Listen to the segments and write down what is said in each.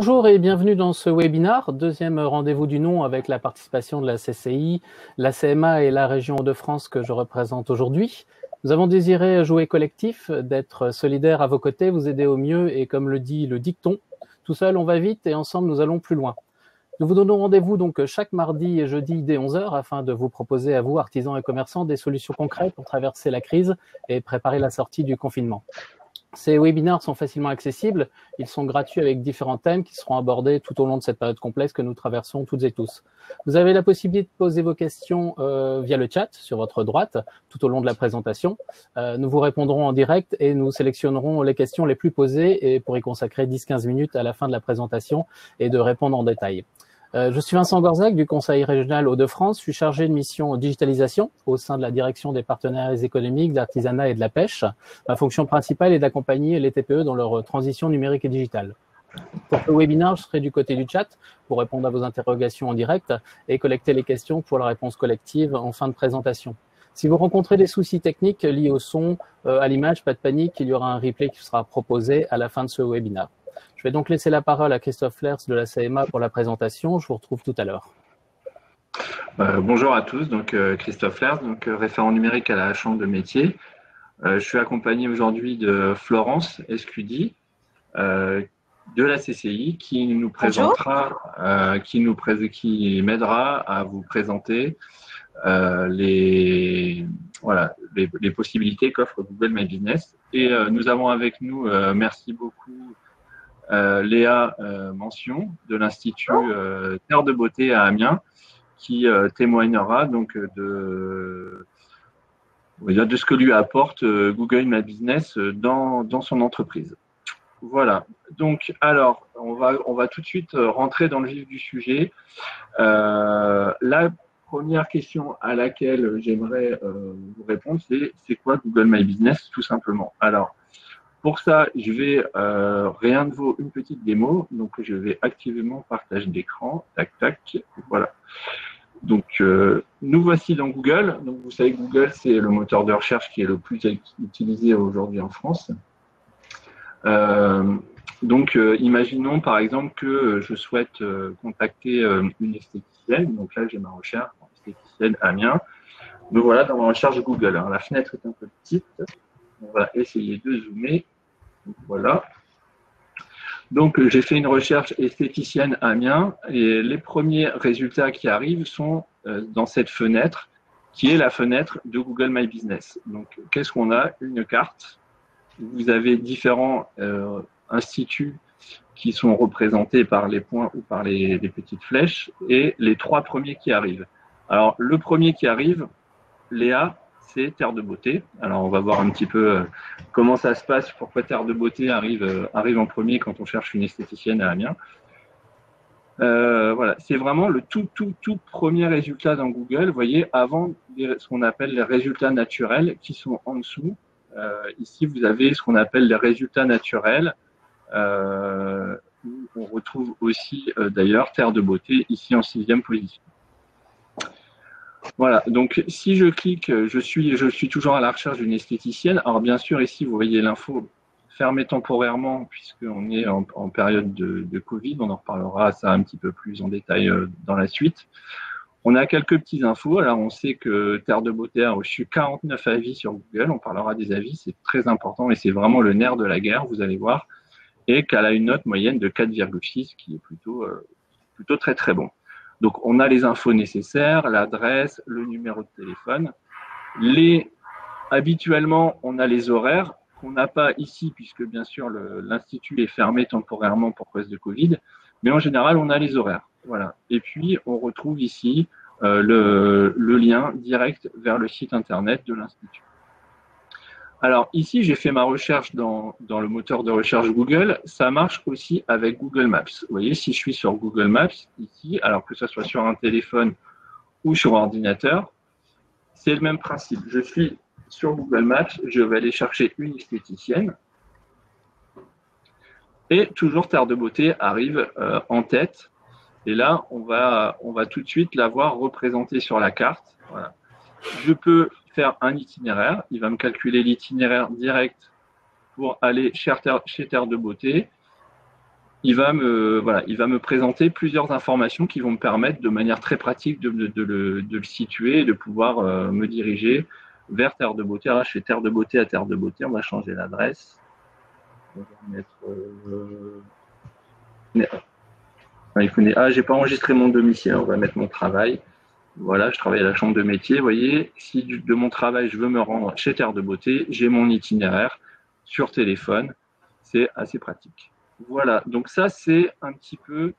Bonjour et bienvenue dans ce webinaire, deuxième rendez-vous du nom avec la participation de la CCI, la CMA et la région Hauts-de-France que je représente aujourd'hui. Nous avons désiré jouer collectif, d'être solidaires à vos côtés, vous aider au mieux et comme le dit le dicton, tout seul on va vite et ensemble nous allons plus loin. Nous vous donnons rendez-vous donc chaque mardi et jeudi dès 11 h afin de vous proposer à vous, artisans et commerçants, des solutions concrètes pour traverser la crise et préparer la sortie du confinement. Ces webinaires sont facilement accessibles, ils sont gratuits avec différents thèmes qui seront abordés tout au long de cette période complexe que nous traversons toutes et tous. Vous avez la possibilité de poser vos questions via le chat sur votre droite tout au long de la présentation. Nous vous répondrons en direct et nous sélectionnerons les questions les plus posées et pour y consacrer 10-15 minutes à la fin de la présentation et de répondre en détail. Je suis Vincent Gorzac du Conseil régional Hauts-de-France. Je suis chargé de mission digitalisation au sein de la direction des partenariats économiques, de l'artisanat et de la pêche. Ma fonction principale est d'accompagner les TPE dans leur transition numérique et digitale. Pour ce webinaire, je serai du côté du chat pour répondre à vos interrogations en direct et collecter les questions pour la réponse collective en fin de présentation. Si vous rencontrez des soucis techniques liés au son, à l'image, pas de panique, il y aura un replay qui sera proposé à la fin de ce webinaire. Je vais donc laisser la parole à Christophe Lers de la CMA pour la présentation. Je vous retrouve tout à l'heure. Bonjour à tous, donc Christophe Lers, donc référent numérique à la Chambre de métier. Je suis accompagné aujourd'hui de Florence Escudi de la CCI qui nous présentera, qui m'aidera à vous présenter les possibilités qu'offre Google My Business. Et nous avons avec nous, merci beaucoup, Léa Mention de l'Institut Terre de Beauté à Amiens, qui témoignera donc de ce que lui apporte Google My Business dans son entreprise. Voilà. Donc, alors, on va tout de suite rentrer dans le vif du sujet. La première question à laquelle j'aimerais vous répondre, c'est quoi Google My Business, tout simplement. Alors, pour ça, je vais, rien ne vaut une petite démo, donc je vais activement partager d'écran, tac, tac, voilà. Donc, nous voici dans Google. Donc, vous savez, Google, c'est le moteur de recherche qui est le plus utilisé aujourd'hui en France. Imaginons par exemple que je souhaite contacter une esthéticienne. Donc là, j'ai ma recherche esthéticienne Amiens. Donc voilà, dans ma recherche Google. Alors, la fenêtre est un peu petite. On va essayer de zoomer. Donc, voilà. Donc, j'ai fait une recherche esthéticienne Amiens et les premiers résultats qui arrivent sont dans cette fenêtre qui est la fenêtre de Google My Business. Donc, qu'est-ce qu'on a? Une carte. Vous avez différents instituts qui sont représentés par les points ou par les petites flèches et les trois premiers qui arrivent. Alors, le premier qui arrive, Léa, c'est Terre de Beauté. Alors, on va voir un petit peu comment ça se passe, pourquoi Terre de Beauté arrive en premier quand on cherche une esthéticienne à Amiens. Voilà, c'est vraiment le tout premier résultat dans Google. Vous voyez, avant ce qu'on appelle les résultats naturels qui sont en dessous. Ici, vous avez ce qu'on appelle les résultats naturels. On retrouve aussi d'ailleurs Terre de Beauté ici en 6e position. Voilà, donc si je clique, je suis toujours à la recherche d'une esthéticienne. Alors bien sûr, ici, vous voyez l'info fermée temporairement puisqu'on est en période de Covid. On en reparlera ça un petit peu plus en détail dans la suite. On a quelques petites infos. Alors, on sait que Terre de Beauté a reçu 49 avis sur Google. On parlera des avis, c'est très important et c'est vraiment le nerf de la guerre, vous allez voir. Et qu'elle a une note moyenne de 4,6 qui est plutôt très, très bon. Donc, on a les infos nécessaires, l'adresse, le numéro de téléphone. Habituellement, on a les horaires qu'on n'a pas ici puisque, bien sûr, l'institut est fermé temporairement pour cause de Covid. Mais en général, on a les horaires. Voilà. Et puis, on retrouve ici le lien direct vers le site internet de l'Institut. Alors, ici, j'ai fait ma recherche dans le moteur de recherche Google. Ça marche aussi avec Google Maps. Vous voyez, si je suis sur Google Maps, ici, alors que ce soit sur un téléphone ou sur ordinateur, c'est le même principe. Je suis sur Google Maps, je vais aller chercher une esthéticienne. Et toujours Terre de Beauté arrive en tête. Et là, on va tout de suite la voir représentée sur la carte. Voilà. Je peux faire un itinéraire. Il va me calculer l'itinéraire direct pour aller chez Terre de Beauté. il va me présenter plusieurs informations qui vont me permettre de manière très pratique de le situer et de pouvoir me diriger vers Terre de Beauté. Alors, je fais Terre de Beauté à Terre de Beauté. On va changer l'adresse. On va mettre. J'ai pas enregistré mon domicile. On va mettre mon travail. Voilà, je travaille à la chambre de métier. Vous voyez, si de mon travail, je veux me rendre chez Terre de Beauté, j'ai mon itinéraire sur téléphone. C'est assez pratique. Voilà, donc ça, c'est un petit peu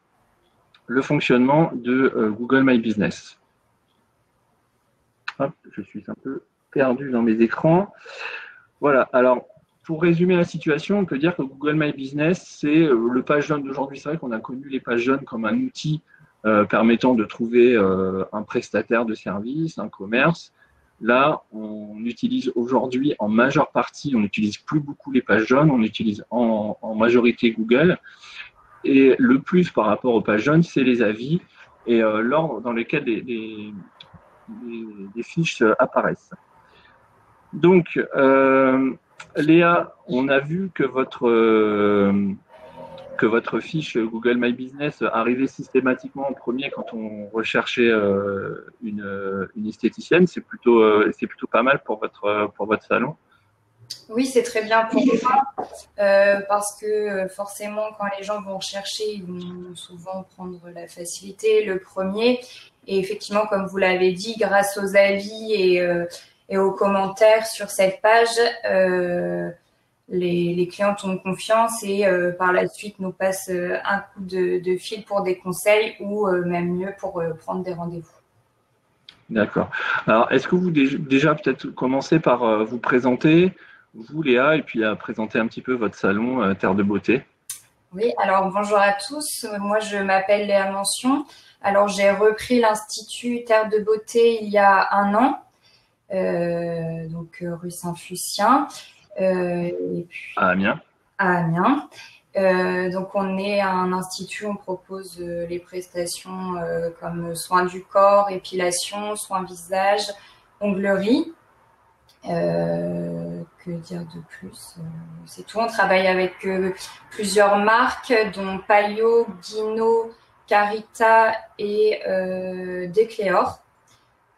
le fonctionnement de Google My Business. Hop, je suis un peu perdu dans mes écrans. Voilà, alors pour résumer la situation, on peut dire que Google My Business, c'est le page jaune d'aujourd'hui. C'est vrai qu'on a connu les pages jaunes comme un outil permettant de trouver un prestataire de service, un commerce. Là, on utilise aujourd'hui en majeure partie, on n'utilise plus beaucoup les pages jaunes, on utilise en majorité Google. Et le plus par rapport aux pages jaunes, c'est les avis et l'ordre dans lequel des fiches apparaissent. Donc, Léa, on a vu que votre fiche Google My Business arrivait systématiquement en premier quand on recherchait une esthéticienne. C'est plutôt pas mal pour votre salon. Oui, c'est très bien pour moi parce que forcément, quand les gens vont chercher, ils vont souvent prendre la facilité, le premier. Et effectivement, comme vous l'avez dit, grâce aux avis et aux commentaires sur cette page, les clients ont confiance et par la suite nous passent un coup de fil pour des conseils ou même mieux pour prendre des rendez-vous. D'accord. Alors, est-ce que vous déjà peut-être commencez par vous présenter, vous Léa, et puis à présenter un petit peu votre salon Terre de Beauté? Oui, alors bonjour à tous. Moi, je m'appelle Léa Mention. Alors, j'ai repris l'Institut Terre de Beauté il y a 1 an, donc rue Saint-Fucien. Et puis, à Amiens. À Amiens. Donc, on est un institut, on propose les prestations comme soins du corps, épilation, soins visage, onglerie. Que dire de plus? C'est tout. On travaille avec plusieurs marques, dont Palio, Guino, Carita et Decléor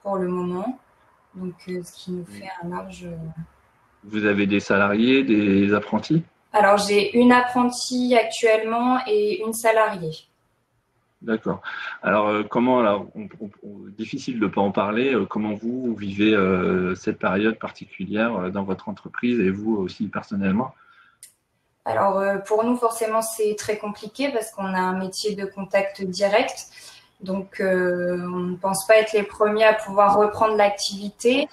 pour le moment. Donc, ce qui nous fait un large. Vous avez des salariés, des apprentis? Alors, j'ai une apprentie actuellement et une salariée. D'accord. Alors, difficile de ne pas en parler, comment vous vivez cette période particulière dans votre entreprise et vous aussi personnellement? Alors, pour nous, forcément, c'est très compliqué parce qu'on a un métier de contact direct. Donc, on ne pense pas être les premiers à pouvoir reprendre l'activité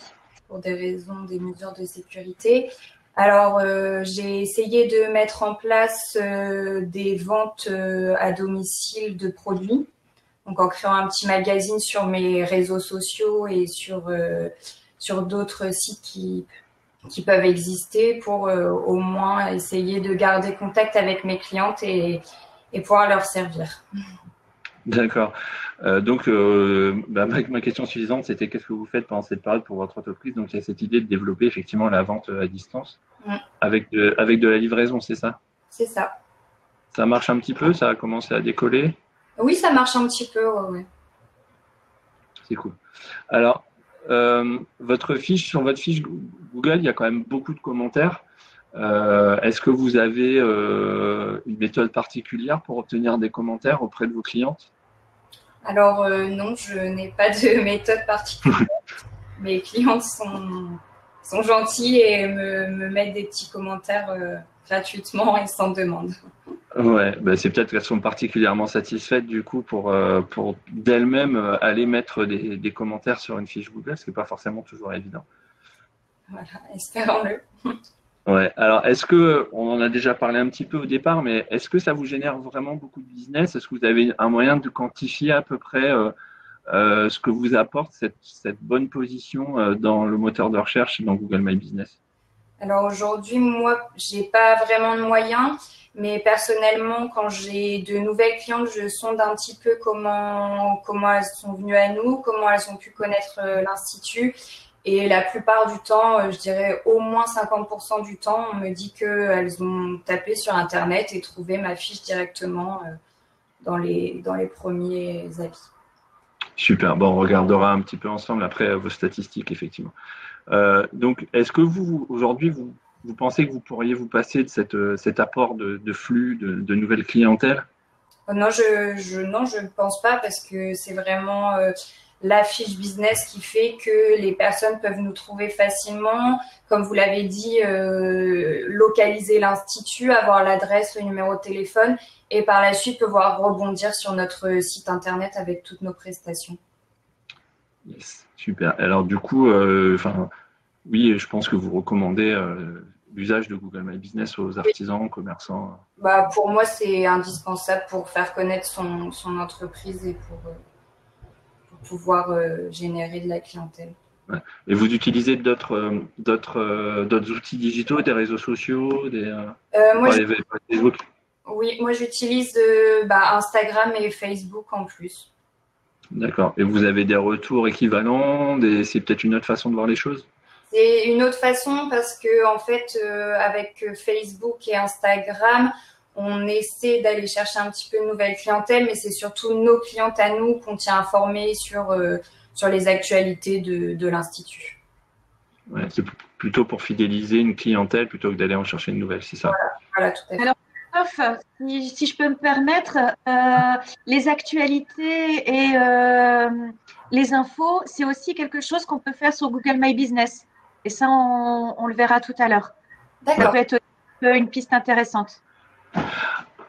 pour des raisons, des mesures de sécurité. Alors, j'ai essayé de mettre en place des ventes à domicile de produits. Donc, en créant un petit magazine sur mes réseaux sociaux et sur d'autres sites qui peuvent exister pour au moins essayer de garder contact avec mes clientes et pouvoir leur servir. D'accord. Donc, ma question suivante, c'était qu'est-ce que vous faites pendant cette période pour votre entreprise? Donc, il y a cette idée de développer effectivement la vente à distance avec de la livraison, c'est ça? C'est ça. Ça marche un petit peu? Ça a commencé à décoller? Oui, ça marche un petit peu, oui. C'est cool. Alors, sur votre fiche Google, il y a quand même beaucoup de commentaires. Est-ce que vous avez une méthode particulière pour obtenir des commentaires auprès de vos clientes? Alors non, je n'ai pas de méthode particulière. Mes clientes sont gentilles et me mettent des petits commentaires gratuitement et sans demande. Ouais, c'est peut-être qu'elles sont particulièrement satisfaites du coup pour d'elles-mêmes aller mettre des commentaires sur une fiche Google, ce qui n'est pas forcément toujours évident. Voilà, espérons-le. Ouais. Alors, est-ce que, on en a déjà parlé un petit peu au départ, mais est-ce que ça vous génère vraiment beaucoup de business? Est-ce que vous avez un moyen de quantifier à peu près ce que vous apporte cette bonne position dans le moteur de recherche dans Google My Business? Alors aujourd'hui, moi, j'ai pas vraiment de moyens, mais personnellement, quand j'ai de nouvelles clientes, je sonde un petit peu comment elles sont venues à nous, comment elles ont pu connaître l'Institut Et la plupart du temps, je dirais au moins 50% du temps, on me dit qu'elles ont tapé sur Internet et trouvé ma fiche directement dans les premiers avis. Super. Bon, on regardera un petit peu ensemble après vos statistiques, effectivement. Donc, est-ce que aujourd'hui, vous pensez que vous pourriez vous passer de cet apport de flux, de nouvelles clientèles? Non, je ne pense pas parce que c'est vraiment la fiche business qui fait que les personnes peuvent nous trouver facilement. Comme vous l'avez dit, localiser l'institut, avoir l'adresse, le numéro de téléphone et par la suite pouvoir rebondir sur notre site internet avec toutes nos prestations. Yes, super. Alors, du coup, oui, je pense que vous recommandez l'usage de Google My Business aux artisans, aux commerçants. Pour moi, c'est indispensable pour faire connaître son entreprise et pour pouvoir générer de la clientèle. Ouais. Et vous utilisez d'autres outils digitaux, des réseaux sociaux, Oui, moi j'utilise Instagram et Facebook en plus. D'accord. Et vous avez des retours équivalents, c'est peut-être une autre façon de voir les choses? C'est une autre façon parce que en fait, avec Facebook et Instagram, on essaie d'aller chercher un petit peu de nouvelle clientèle, mais c'est surtout nos clientes à nous qu'on tient informés sur les actualités de l'Institut. Ouais, c'est plutôt pour fidéliser une clientèle plutôt que d'aller en chercher une nouvelle, c'est ça? Voilà, tout à fait. Alors, si je peux me permettre, les actualités et les infos, c'est aussi quelque chose qu'on peut faire sur Google My Business. Et ça, on le verra tout à l'heure. Ça peut être une piste intéressante.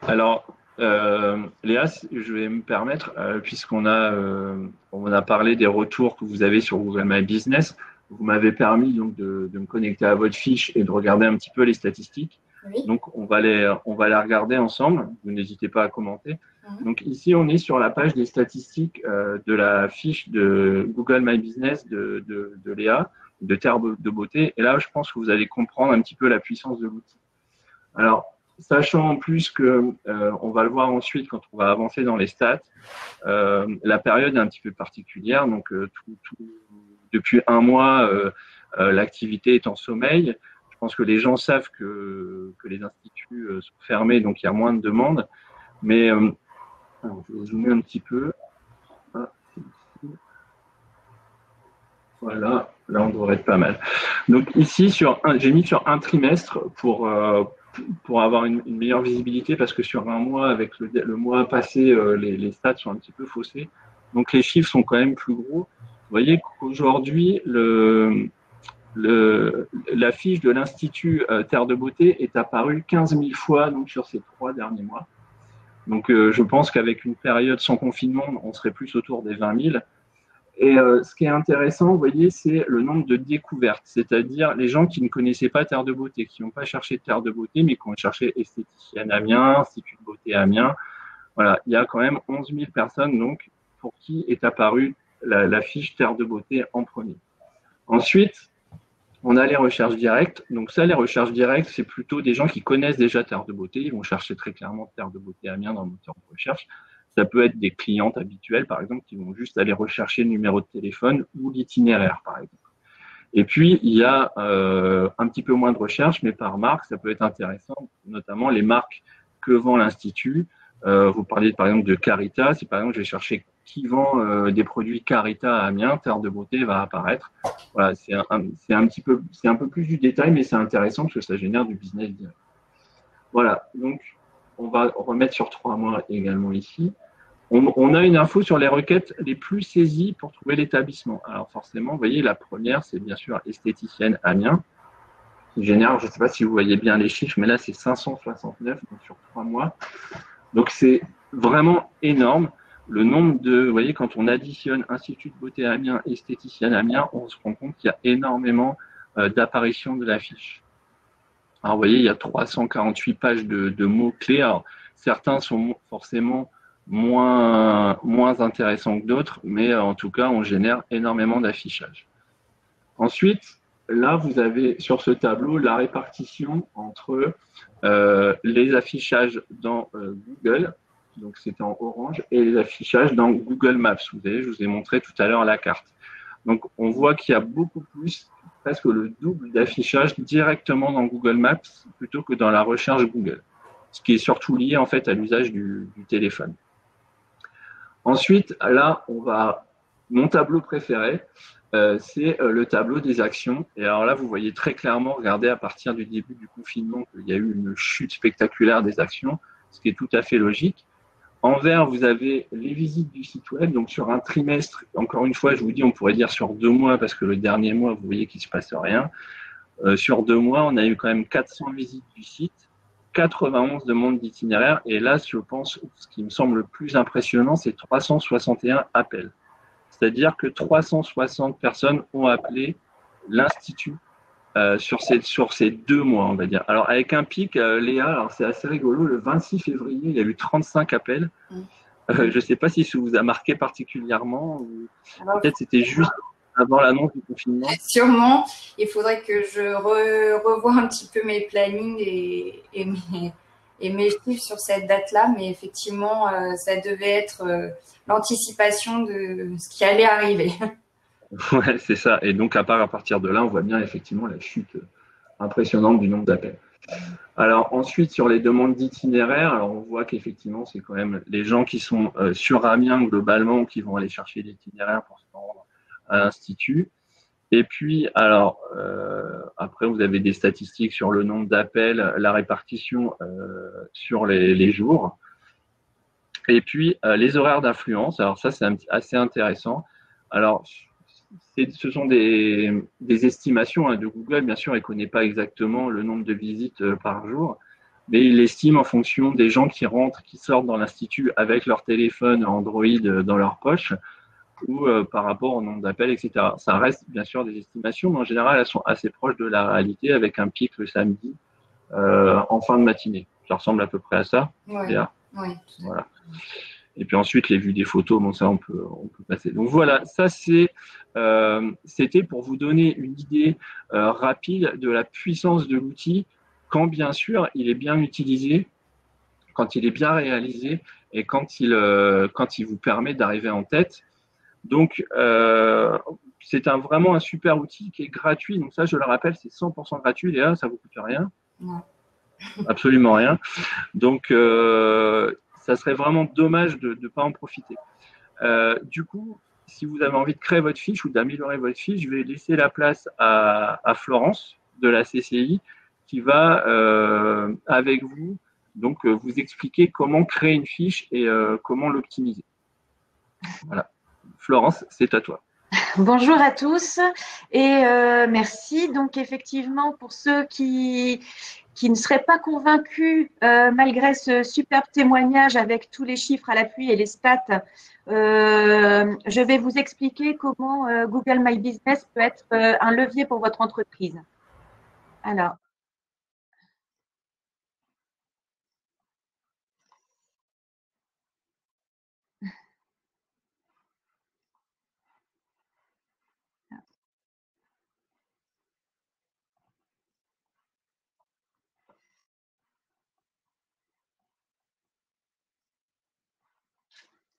Alors, Léa, je vais me permettre, puisqu'on a parlé des retours que vous avez sur Google My Business, vous m'avez permis donc de me connecter à votre fiche et de regarder un petit peu les statistiques. Oui. Donc, on va les regarder ensemble. Vous n'hésitez pas à commenter. Donc, ici, on est sur la page des statistiques de la fiche de Google My Business de Léa, de Terre de Beauté. Et là, je pense que vous allez comprendre un petit peu la puissance de l'outil. Alors, sachant en plus que on va le voir ensuite quand on va avancer dans les stats, la période est un petit peu particulière. Donc, depuis un mois, l'activité est en sommeil. Je pense que les gens savent que les instituts sont fermés, donc il y a moins de demandes. Mais je vais zoomer un petit peu. Voilà, là on devrait être pas mal. Donc ici, j'ai mis sur un trimestre pour avoir une meilleure visibilité, parce que sur un mois, avec le mois passé, les stats sont un petit peu faussés. Donc les chiffres sont quand même plus gros. Vous voyez qu'aujourd'hui, la fiche de l'Institut Terre de Beauté est apparue 15 000 fois donc, sur ces 3 derniers mois. Donc je pense qu'avec une période sans confinement, on serait plus autour des 20 000. Et ce qui est intéressant, vous voyez, c'est le nombre de découvertes, c'est-à-dire les gens qui ne connaissaient pas Terre de Beauté, qui n'ont pas cherché Terre de Beauté, mais qui ont cherché esthéticienne Amiens, Institut de Beauté Amiens. Voilà, il y a quand même 11 000 personnes donc, pour qui est apparue la fiche Terre de Beauté en premier. Ensuite, on a les recherches directes. Donc ça, les recherches directes, c'est plutôt des gens qui connaissent déjà Terre de Beauté. Ils vont chercher très clairement Terre de Beauté Amiens dans le moteur de recherche. Ça peut être des clientes habituelles, par exemple, qui vont juste aller rechercher le numéro de téléphone ou l'itinéraire, par exemple. Et puis, il y a un petit peu moins de recherche, mais par marque, ça peut être intéressant, notamment les marques que vend l'Institut. Vous parliez, par exemple, de Carita. Si, par exemple, je vais chercher qui vend des produits Carita à Amiens, Terre de Beauté va apparaître. Voilà, c'est un peu plus du détail, mais c'est intéressant parce que ça génère du business direct. Voilà, donc on va remettre sur 3 mois également ici. On a une info sur les requêtes les plus saisies pour trouver l'établissement. Alors forcément, vous voyez, la première, c'est bien sûr esthéticienne Amiens. Qui génère, je ne sais pas si vous voyez bien les chiffres, mais là, c'est 569 donc sur 3 mois. Donc, c'est vraiment énorme. Le nombre vous voyez, quand on additionne Institut de Beauté Amiens, esthéticienne Amiens, on se rend compte qu'il y a énormément d'apparitions de l'affiche. Alors, vous voyez, il y a 348 pages de mots-clés. Alors, certains sont forcément moins intéressants que d'autres, mais en tout cas, on génère énormément d'affichage. Ensuite, là, vous avez sur ce tableau la répartition entre les affichages dans Google, donc c'était en orange, et les affichages dans Google Maps. Vous voyez, je vous ai montré tout à l'heure la carte. Donc, on voit qu'il y a beaucoup plus, presque le double d'affichage directement dans Google Maps plutôt que dans la recherche Google. Ce qui est surtout lié en fait à l'usage du téléphone. Ensuite, là, mon tableau préféré, c'est le tableau des actions. Et alors là, vous voyez très clairement, regardez, à partir du début du confinement, qu'il y a eu une chute spectaculaire des actions, ce qui est tout à fait logique. En vert, vous avez les visites du site web. Donc, sur un trimestre, encore une fois, je vous dis, on pourrait dire sur 2 mois, parce que le dernier mois, vous voyez qu'il ne se passe rien. Sur 2 mois, on a eu quand même 400 visites du site, 91 demandes d'itinéraire. Et là, je pense, ce qui me semble le plus impressionnant, c'est 361 appels. C'est-à-dire que 360 personnes ont appelé l'Institut sur ces 2 mois, on va dire. Alors, avec un pic, Léa, alors c'est assez rigolo, le 26 février, il y a eu 35 appels. Je ne sais pas si ça vous a marqué particulièrement, ou peut-être c'était juste avant l'annonce du confinement. Sûrement. Il faudrait que je revoie un petit peu mes plannings et mes chiffres sur cette date-là, mais effectivement, ça devait être l'anticipation de ce qui allait arriver. Ouais, c'est ça. Et donc, à partir de là, on voit bien effectivement la chute impressionnante du nombre d'appels. Alors ensuite, sur les demandes d'itinéraire, alors on voit qu'effectivement, c'est quand même les gens qui sont sur Amiens globalement qui vont aller chercher l'itinéraire pour se rendre à l'Institut. Et puis, alors, après, vous avez des statistiques sur le nombre d'appels, la répartition sur les jours. Et puis, les horaires d'affluence. Alors ça, c'est assez intéressant. Alors, ce sont des estimations de Google. Bien sûr, il ne connaît pas exactement le nombre de visites par jour, mais il estime en fonction des gens qui rentrent, qui sortent dans l'Institut avec leur téléphone Android dans leur poche ou par rapport au nombre d'appels, etc. Ça reste bien sûr des estimations, mais en général, elles sont assez proches de la réalité avec un pic le samedi en fin de matinée. Ça ressemble à peu près à ça. Oui. Voilà. Et puis ensuite, les vues des photos, bon, ça, on peut passer. Donc voilà, ça, c'était pour vous donner une idée rapide de la puissance de l'outil, quand bien sûr, il est bien utilisé, quand il est bien réalisé et quand il vous permet d'arriver en tête. Donc, c'est vraiment un super outil qui est gratuit. Donc ça, je le rappelle, c'est 100% gratuit. Léa, ça ne vous coûte rien. Non. Absolument rien. Donc, ça serait vraiment dommage de ne pas en profiter. Du coup, si vous avez envie de créer votre fiche ou d'améliorer votre fiche, je vais laisser la place à Florence de la CCI qui va, avec vous, donc vous expliquer comment créer une fiche et comment l'optimiser. Voilà. Florence, c'est à toi. Bonjour à tous et merci. Donc effectivement, pour ceux qui ne seraient pas convaincus malgré ce superbe témoignage avec tous les chiffres à l'appui et les stats, je vais vous expliquer comment Google My Business peut être un levier pour votre entreprise. Alors,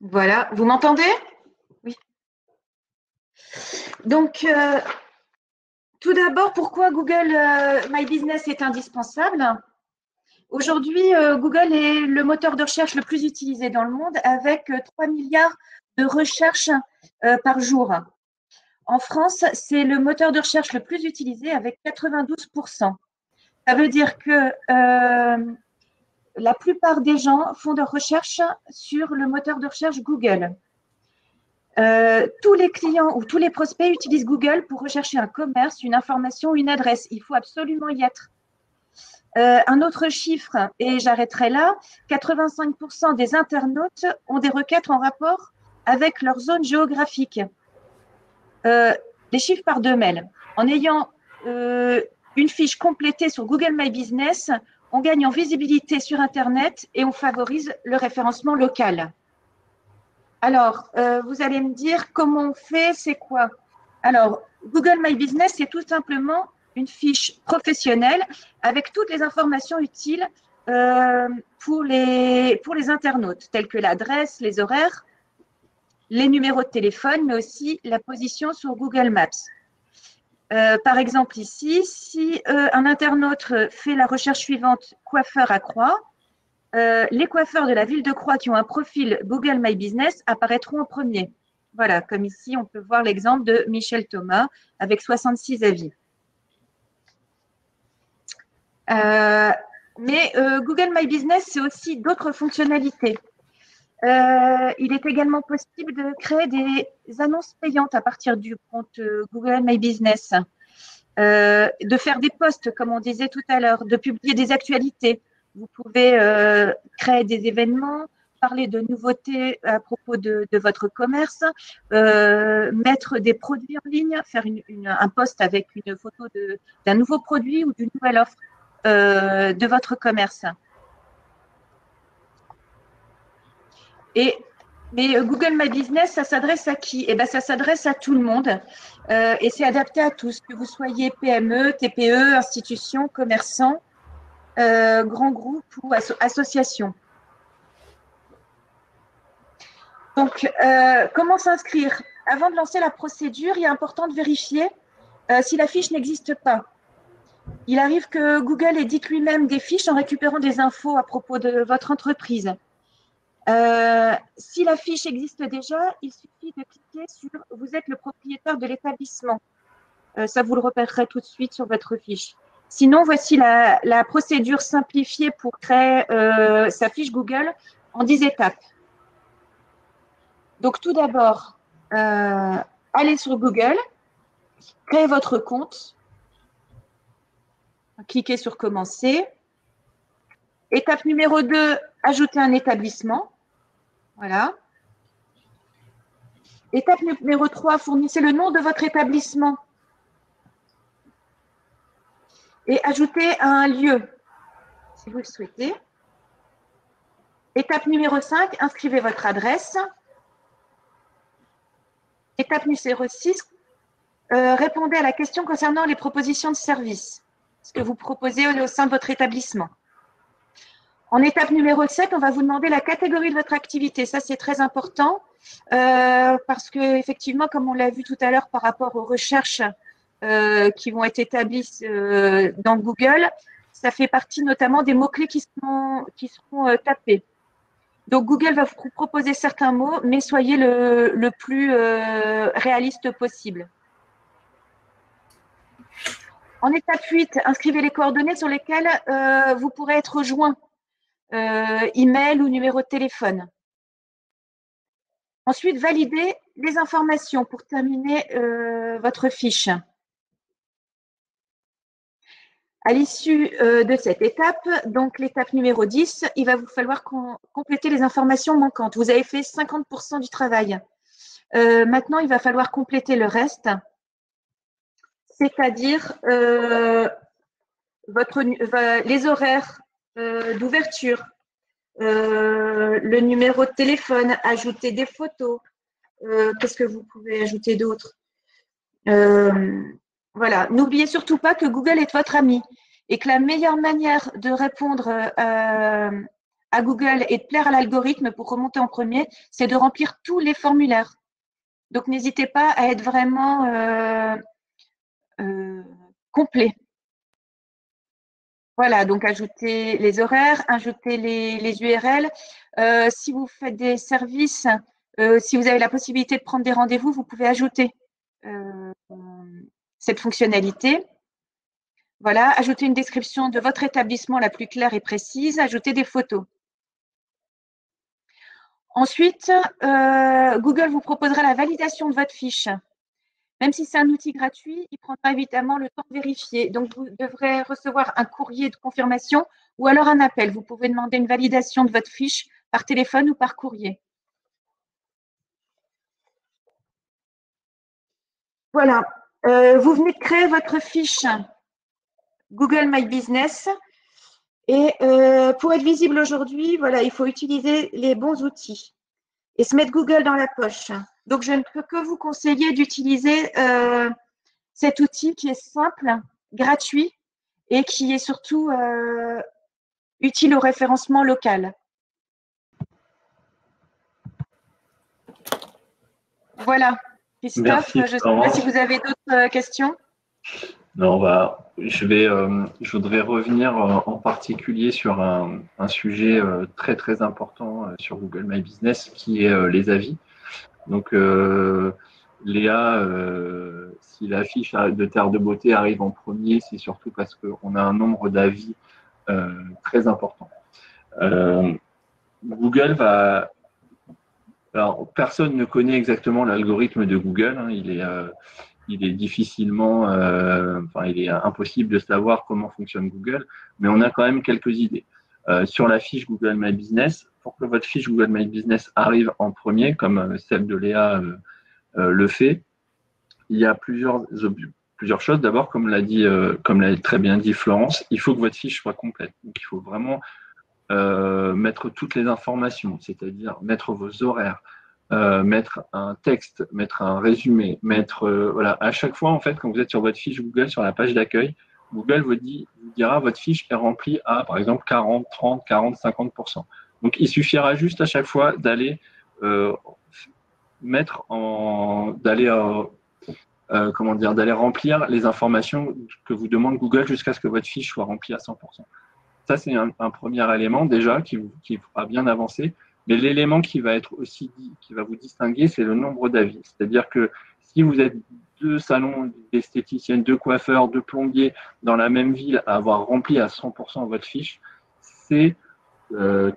voilà, vous m'entendez? Oui. Donc, tout d'abord, pourquoi Google My Business est indispensable? Aujourd'hui, Google est le moteur de recherche le plus utilisé dans le monde avec 3 milliards de recherches par jour. En France, c'est le moteur de recherche le plus utilisé avec 92%. Ça veut dire que la plupart des gens font leurs recherches sur le moteur de recherche Google. Tous les clients ou tous les prospects utilisent Google pour rechercher un commerce, une information, une adresse. Il faut absolument y être. Un autre chiffre, et j'arrêterai là, 85% des internautes ont des requêtes en rapport avec leur zone géographique. Les chiffres par 2 mails. En ayant une fiche complétée sur Google My Business, on gagne en visibilité sur Internet et on favorise le référencement local. Alors, vous allez me dire comment on fait, c'est quoi? Alors, Google My Business, c'est tout simplement une fiche professionnelle avec toutes les informations utiles pour les internautes, telles que l'adresse, les horaires, les numéros de téléphone, mais aussi la position sur Google Maps. Par exemple, ici, si un internaute fait la recherche suivante « coiffeur à Croix », les coiffeurs de la ville de Croix qui ont un profil Google My Business apparaîtront en premier. Voilà, comme ici, on peut voir l'exemple de Michel Thomas avec 66 avis. Mais Google My Business, c'est aussi d'autres fonctionnalités. Il est également possible de créer des annonces payantes à partir du compte Google My Business, de faire des posts, comme on disait tout à l'heure, de publier des actualités. Vous pouvez créer des événements, parler de nouveautés à propos de votre commerce, mettre des produits en ligne, faire un post avec une photo d'un nouveau produit ou d'une nouvelle offre de votre commerce. Mais Google My Business, ça s'adresse à qui? Eh bien, ça s'adresse à tout le monde et c'est adapté à tous, que vous soyez PME, TPE, institution, commerçant, grand groupe ou association. Donc, comment s'inscrire? Avant de lancer la procédure, il est important de vérifier si la fiche n'existe pas. Il arrive que Google édite lui-même des fiches en récupérant des infos à propos de votre entreprise. Si la fiche existe déjà, il suffit de cliquer sur « Vous êtes le propriétaire de l'établissement ». Ça, vous le repérerez tout de suite sur votre fiche. Sinon, voici la procédure simplifiée pour créer sa fiche Google en 10 étapes. Donc, tout d'abord, allez sur Google, créez votre compte, cliquez sur « Commencer ». Étape numéro 2, ajoutez un établissement. Voilà. Étape numéro 3, fournissez le nom de votre établissement et ajoutez un lieu, si vous le souhaitez. Étape numéro 5, inscrivez votre adresse. Étape numéro 6, répondez à la question concernant les propositions de services, ce que vous proposez au sein de votre établissement. En étape numéro 7, on va vous demander la catégorie de votre activité. Ça, c'est très important parce que, effectivement, comme on l'a vu tout à l'heure par rapport aux recherches qui vont être établies dans Google, ça fait partie notamment des mots-clés qui seront tapés. Donc, Google va vous proposer certains mots, mais soyez le plus réaliste possible. En étape 8, inscrivez les coordonnées sur lesquelles vous pourrez être rejoint. Email ou numéro de téléphone. Ensuite, validez les informations pour terminer votre fiche. À l'issue de cette étape, donc l'étape numéro 10, il va vous falloir compléter les informations manquantes. Vous avez fait 50% du travail. Maintenant, il va falloir compléter le reste, c'est-à-dire les horaires d'ouverture, le numéro de téléphone, ajouter des photos. Qu'est-ce que vous pouvez ajouter d'autre? Voilà. N'oubliez surtout pas que Google est votre ami et que la meilleure manière de répondre à Google et de plaire à l'algorithme pour remonter en premier, c'est de remplir tous les formulaires. Donc, n'hésitez pas à être vraiment complet. Voilà, donc ajoutez les horaires, ajoutez les URL. Si vous faites des services, si vous avez la possibilité de prendre des rendez-vous, vous pouvez ajouter cette fonctionnalité. Voilà, ajoutez une description de votre établissement la plus claire et précise, ajoutez des photos. Ensuite, Google vous proposera la validation de votre fiche. Même si c'est un outil gratuit, il prendra évidemment le temps de vérifier. Donc, vous devrez recevoir un courrier de confirmation ou alors un appel. Vous pouvez demander une validation de votre fiche par téléphone ou par courrier. Voilà. Vous venez de créer votre fiche Google My Business. Et pour être visible aujourd'hui, voilà, il faut utiliser les bons outils et se mettre Google dans la poche. Donc, je ne peux que vous conseiller d'utiliser cet outil qui est simple, gratuit et qui est surtout utile au référencement local. Voilà. Christophe, Merci, je ne sais pas si vous avez d'autres questions. Non, je voudrais revenir en particulier sur un sujet très très important sur Google My Business, qui est les avis. Donc, Léa, si la fiche de Terre de Beauté arrive en premier, c'est surtout parce qu'on a un nombre d'avis très important. Google va... Alors, personne ne connaît exactement l'algorithme de Google. Hein, il est difficilement, il est impossible de savoir comment fonctionne Google, mais on a quand même quelques idées. Sur la fiche Google My Business, pour que votre fiche Google My Business arrive en premier, comme celle de Léa le fait, il y a plusieurs choses. D'abord, comme l'a très bien dit Florence, il faut que votre fiche soit complète. Donc, il faut vraiment mettre toutes les informations, c'est-à-dire mettre vos horaires, mettre un texte, mettre un résumé, voilà. À chaque fois, en fait, quand vous êtes sur votre fiche Google, sur la page d'accueil, Google vous dira votre fiche est remplie à, par exemple, 40, 30, 40, 50%. Donc, il suffira juste à chaque fois d'aller d'aller remplir les informations que vous demande Google jusqu'à ce que votre fiche soit remplie à 100%. Ça, c'est un premier élément déjà qui fera bien avancer. Mais l'élément qui va vous distinguer, c'est le nombre d'avis. C'est-à-dire que si vous êtes 2 salons d'esthéticiennes, 2 coiffeurs, 2 plombiers dans la même ville à avoir rempli à 100% votre fiche, c'est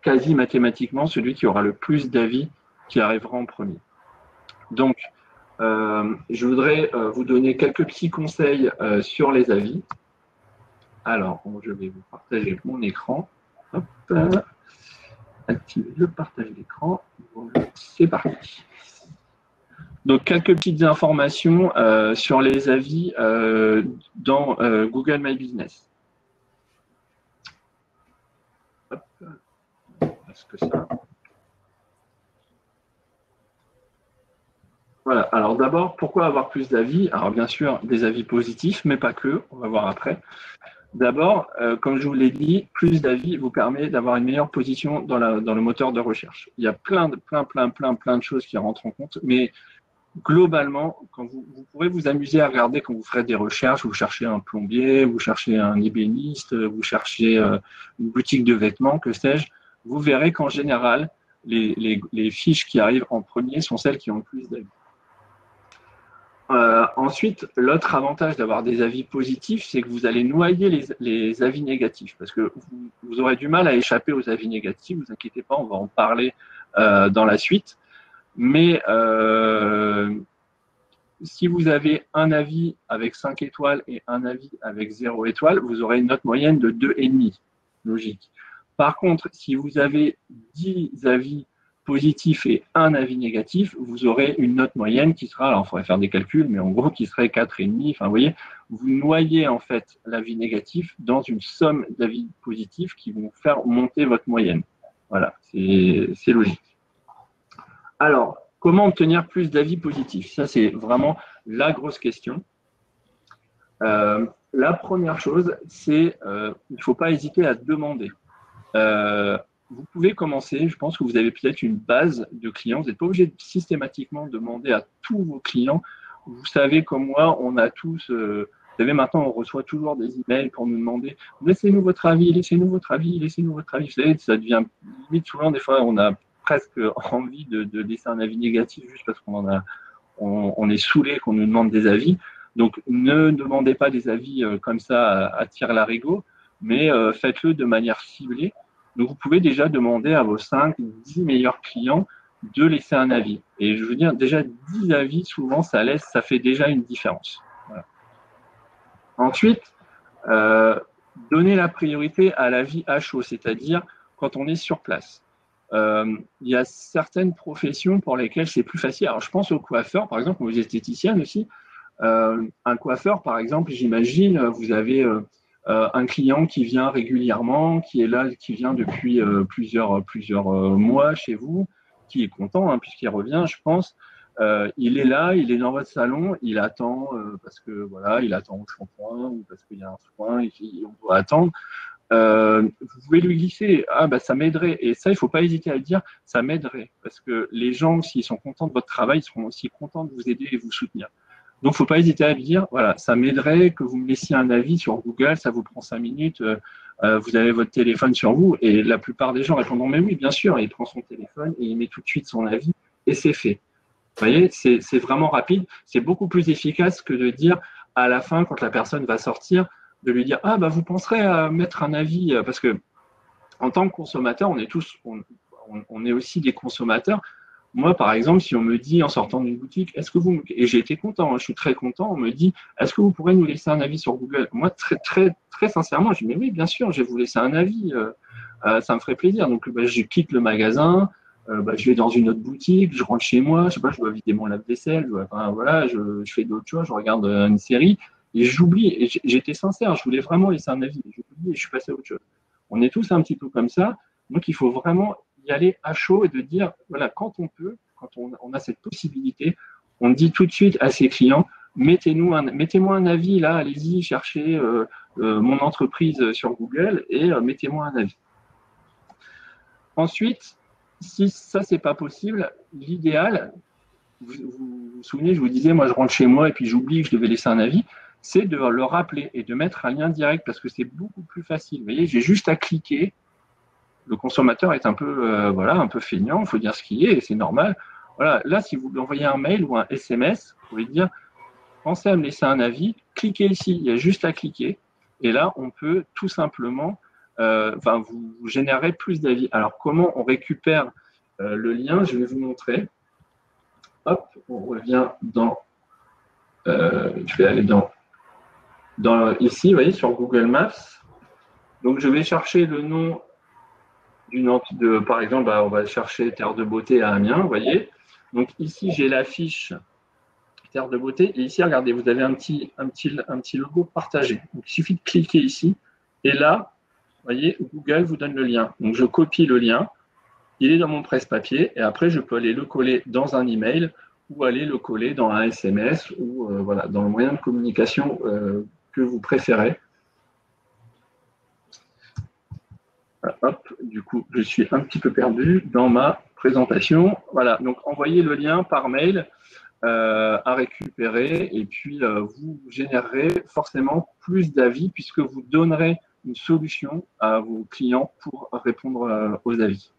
quasi mathématiquement celui qui aura le plus d'avis qui arrivera en premier. Donc, je voudrais vous donner quelques petits conseils sur les avis. Alors, je vais vous partager mon écran. Hop, activer le partage d'écran. Voilà, c'est parti. Donc, quelques petites informations sur les avis dans Google My Business. Hop. Est-ce que ça... Voilà. Alors d'abord, pourquoi avoir plus d'avis? Alors bien sûr, des avis positifs, mais pas que. On va voir après. D'abord, comme je vous l'ai dit, plus d'avis vous permet d'avoir une meilleure position dans le moteur de recherche. Il y a plein de choses qui rentrent en compte, mais globalement, quand vous pourrez vous amuser à regarder quand vous ferez des recherches, vous cherchez un plombier, vous cherchez un ébéniste, vous cherchez une boutique de vêtements, que sais-je, vous verrez qu'en général, les fiches qui arrivent en premier sont celles qui ont le plus d'avis. Ensuite, l'autre avantage d'avoir des avis positifs, c'est que vous allez noyer les avis négatifs, parce que vous aurez du mal à échapper aux avis négatifs. Vous inquiétez pas, on va en parler dans la suite. Mais si vous avez un avis avec 5 étoiles et un avis avec 0 étoile, vous aurez une note moyenne de 2,5. Logique. Par contre, si vous avez 10 avis positif et un avis négatif, vous aurez une note moyenne qui sera, alors il faudrait faire des calculs, mais en gros qui serait 4,5. Enfin, vous voyez, vous noyez en fait l'avis négatif dans une somme d'avis positifs qui vont faire monter votre moyenne. Voilà, c'est logique. Alors, comment obtenir plus d'avis positifs? Ça, c'est vraiment la grosse question. La première chose, c'est il ne faut pas hésiter à demander. Vous pouvez commencer, je pense que vous avez peut-être une base de clients. Vous n'êtes pas obligé de systématiquement demander à tous vos clients. Vous savez, comme moi, on a tous, vous savez, maintenant, on reçoit toujours des emails pour nous demander « Laissez-nous votre avis, laissez-nous votre avis, laissez-nous votre avis ». Vous savez, ça devient limite souvent, des fois, on a presque envie de laisser un avis négatif juste parce on est saoulé qu'on nous demande des avis. Donc, ne demandez pas des avis comme ça à tire-larigot, mais faites-le de manière ciblée. Donc, vous pouvez déjà demander à vos 5-10 meilleurs clients de laisser un avis. Et je veux dire, déjà 10 avis, souvent, ça fait déjà une différence. Voilà. Ensuite, donner la priorité à l'avis à chaud, c'est-à-dire quand on est sur place. Il y a certaines professions pour lesquelles c'est plus facile. Alors, je pense aux coiffeurs, par exemple, aux esthéticiennes aussi. Un coiffeur, par exemple, j'imagine, vous avez un client qui vient régulièrement, qui est là, qui vient depuis plusieurs mois chez vous, qui est content hein, puisqu'il revient, je pense. Il est là, il est dans votre salon, il attend parce que voilà, il attend au shampoing ou parce qu'il y a un soin, on doit attendre. vous pouvez lui glisser « Ah, bah, ça m'aiderait ». Et ça, il ne faut pas hésiter à le dire, ça m'aiderait. Parce que les gens, s'ils sont contents de votre travail, ils seront aussi contents de vous aider et vous soutenir. Donc, il ne faut pas hésiter à le dire, voilà, ça m'aiderait que vous me laissiez un avis sur Google, ça vous prend 5 minutes, vous avez votre téléphone sur vous. Et la plupart des gens répondront « Mais oui, bien sûr ». Et il prend son téléphone et il met tout de suite son avis et c'est fait. Vous voyez, c'est vraiment rapide. C'est beaucoup plus efficace que de dire à la fin, quand la personne va sortir, de lui dire « Ah, bah, vous penserez à mettre un avis ». Parce que en tant que consommateur, on est tous, on est aussi des consommateurs. Moi, par exemple, si on me dit en sortant d'une boutique, est-ce que vous, et j'ai été content, hein, je suis très content, on me dit, est-ce que vous pourrez nous laisser un avis sur Google? Moi, très sincèrement, je dis, mais oui, bien sûr, je vais vous laisser un avis, ça me ferait plaisir. Donc, bah, je quitte le magasin, bah, je vais dans une autre boutique, je rentre chez moi, je sais pas, je dois vider mon lave-vaisselle, enfin, voilà, je fais d'autres choses, je regarde une série, et j'oublie, et j'étais sincère, je voulais vraiment laisser un avis, j'oublie et je suis passé à autre chose. On est tous un petit peu comme ça, donc il faut vraiment y aller à chaud et de dire, voilà, quand on peut, quand on a cette possibilité, on dit tout de suite à ses clients, mettez-moi un avis là, allez-y, cherchez mon entreprise sur Google et mettez-moi un avis. Ensuite, si ça, c'est pas possible, l'idéal, vous souvenez, je vous disais, moi, je rentre chez moi et puis j'oublie que je devais laisser un avis, c'est de le rappeler et de mettre un lien direct parce que c'est beaucoup plus facile. Vous voyez, j'ai juste à cliquer. Le consommateur est un peu, voilà, un peu feignant, il faut dire ce qu'il est et c'est normal. Voilà, là, si vous lui envoyez un mail ou un SMS, vous pouvez dire pensez à me laisser un avis, cliquez ici, il y a juste à cliquer. Et là, on peut tout simplement, vous générez plus d'avis. Alors, comment on récupère le lien? Je vais vous montrer. Hop, on revient dans, je vais aller dans ici, vous voyez, sur Google Maps. Donc, je vais chercher le nom par exemple, on va chercher Terre de Beauté à Amiens, vous voyez. Donc, ici, j'ai la fiche Terre de Beauté. Et ici, regardez, vous avez un petit logo partagé. Donc, il suffit de cliquer ici. Et là, vous voyez, Google vous donne le lien. Donc, je copie le lien. Il est dans mon presse-papier. Et après, je peux aller le coller dans un email ou aller le coller dans un SMS ou voilà, dans le moyen de communication que vous préférez. Hop, du coup, je suis un petit peu perdu dans ma présentation. Voilà, donc envoyez le lien par mail à récupérer et puis vous générerez forcément plus d'avis puisque vous donnerez une solution à vos clients pour répondre aux avis.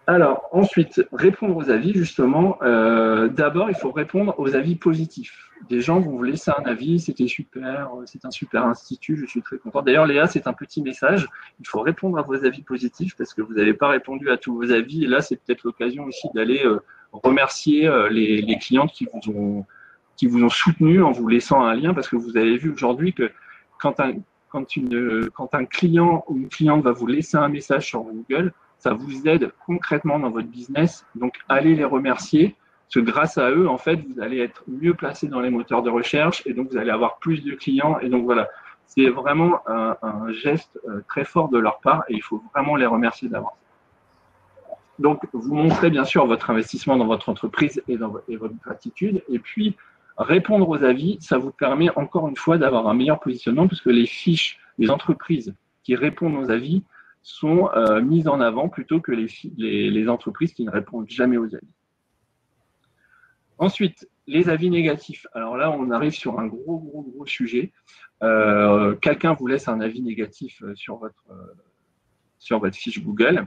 Alors, ensuite, répondre aux avis, justement, d'abord, il faut répondre aux avis positifs. Des gens vont vous laisser un avis, c'était super, c'est un super institut, je suis très content. D'ailleurs, Léa, c'est un petit message, il faut répondre à vos avis positifs parce que vous n'avez pas répondu à tous vos avis. Et là, c'est peut-être l'occasion aussi d'aller remercier les clientes qui vous ont soutenu en vous laissant un lien parce que vous avez vu aujourd'hui que quand un client ou une cliente va vous laisser un message sur Google, ça vous aide concrètement dans votre business. Donc, allez les remercier, parce que grâce à eux, en fait, vous allez être mieux placé dans les moteurs de recherche et donc vous allez avoir plus de clients. Et donc, voilà, c'est vraiment un geste très fort de leur part et il faut vraiment les remercier d'avance. Donc, vous montrez bien sûr votre investissement dans votre entreprise et votre gratitude. Et puis, répondre aux avis, ça vous permet encore une fois d'avoir un meilleur positionnement puisque les fiches, les entreprises qui répondent aux avis, sont mises en avant plutôt que les entreprises qui ne répondent jamais aux avis. Ensuite, les avis négatifs. Alors là, on arrive sur un gros sujet. Quelqu'un vous laisse un avis négatif sur votre fiche Google.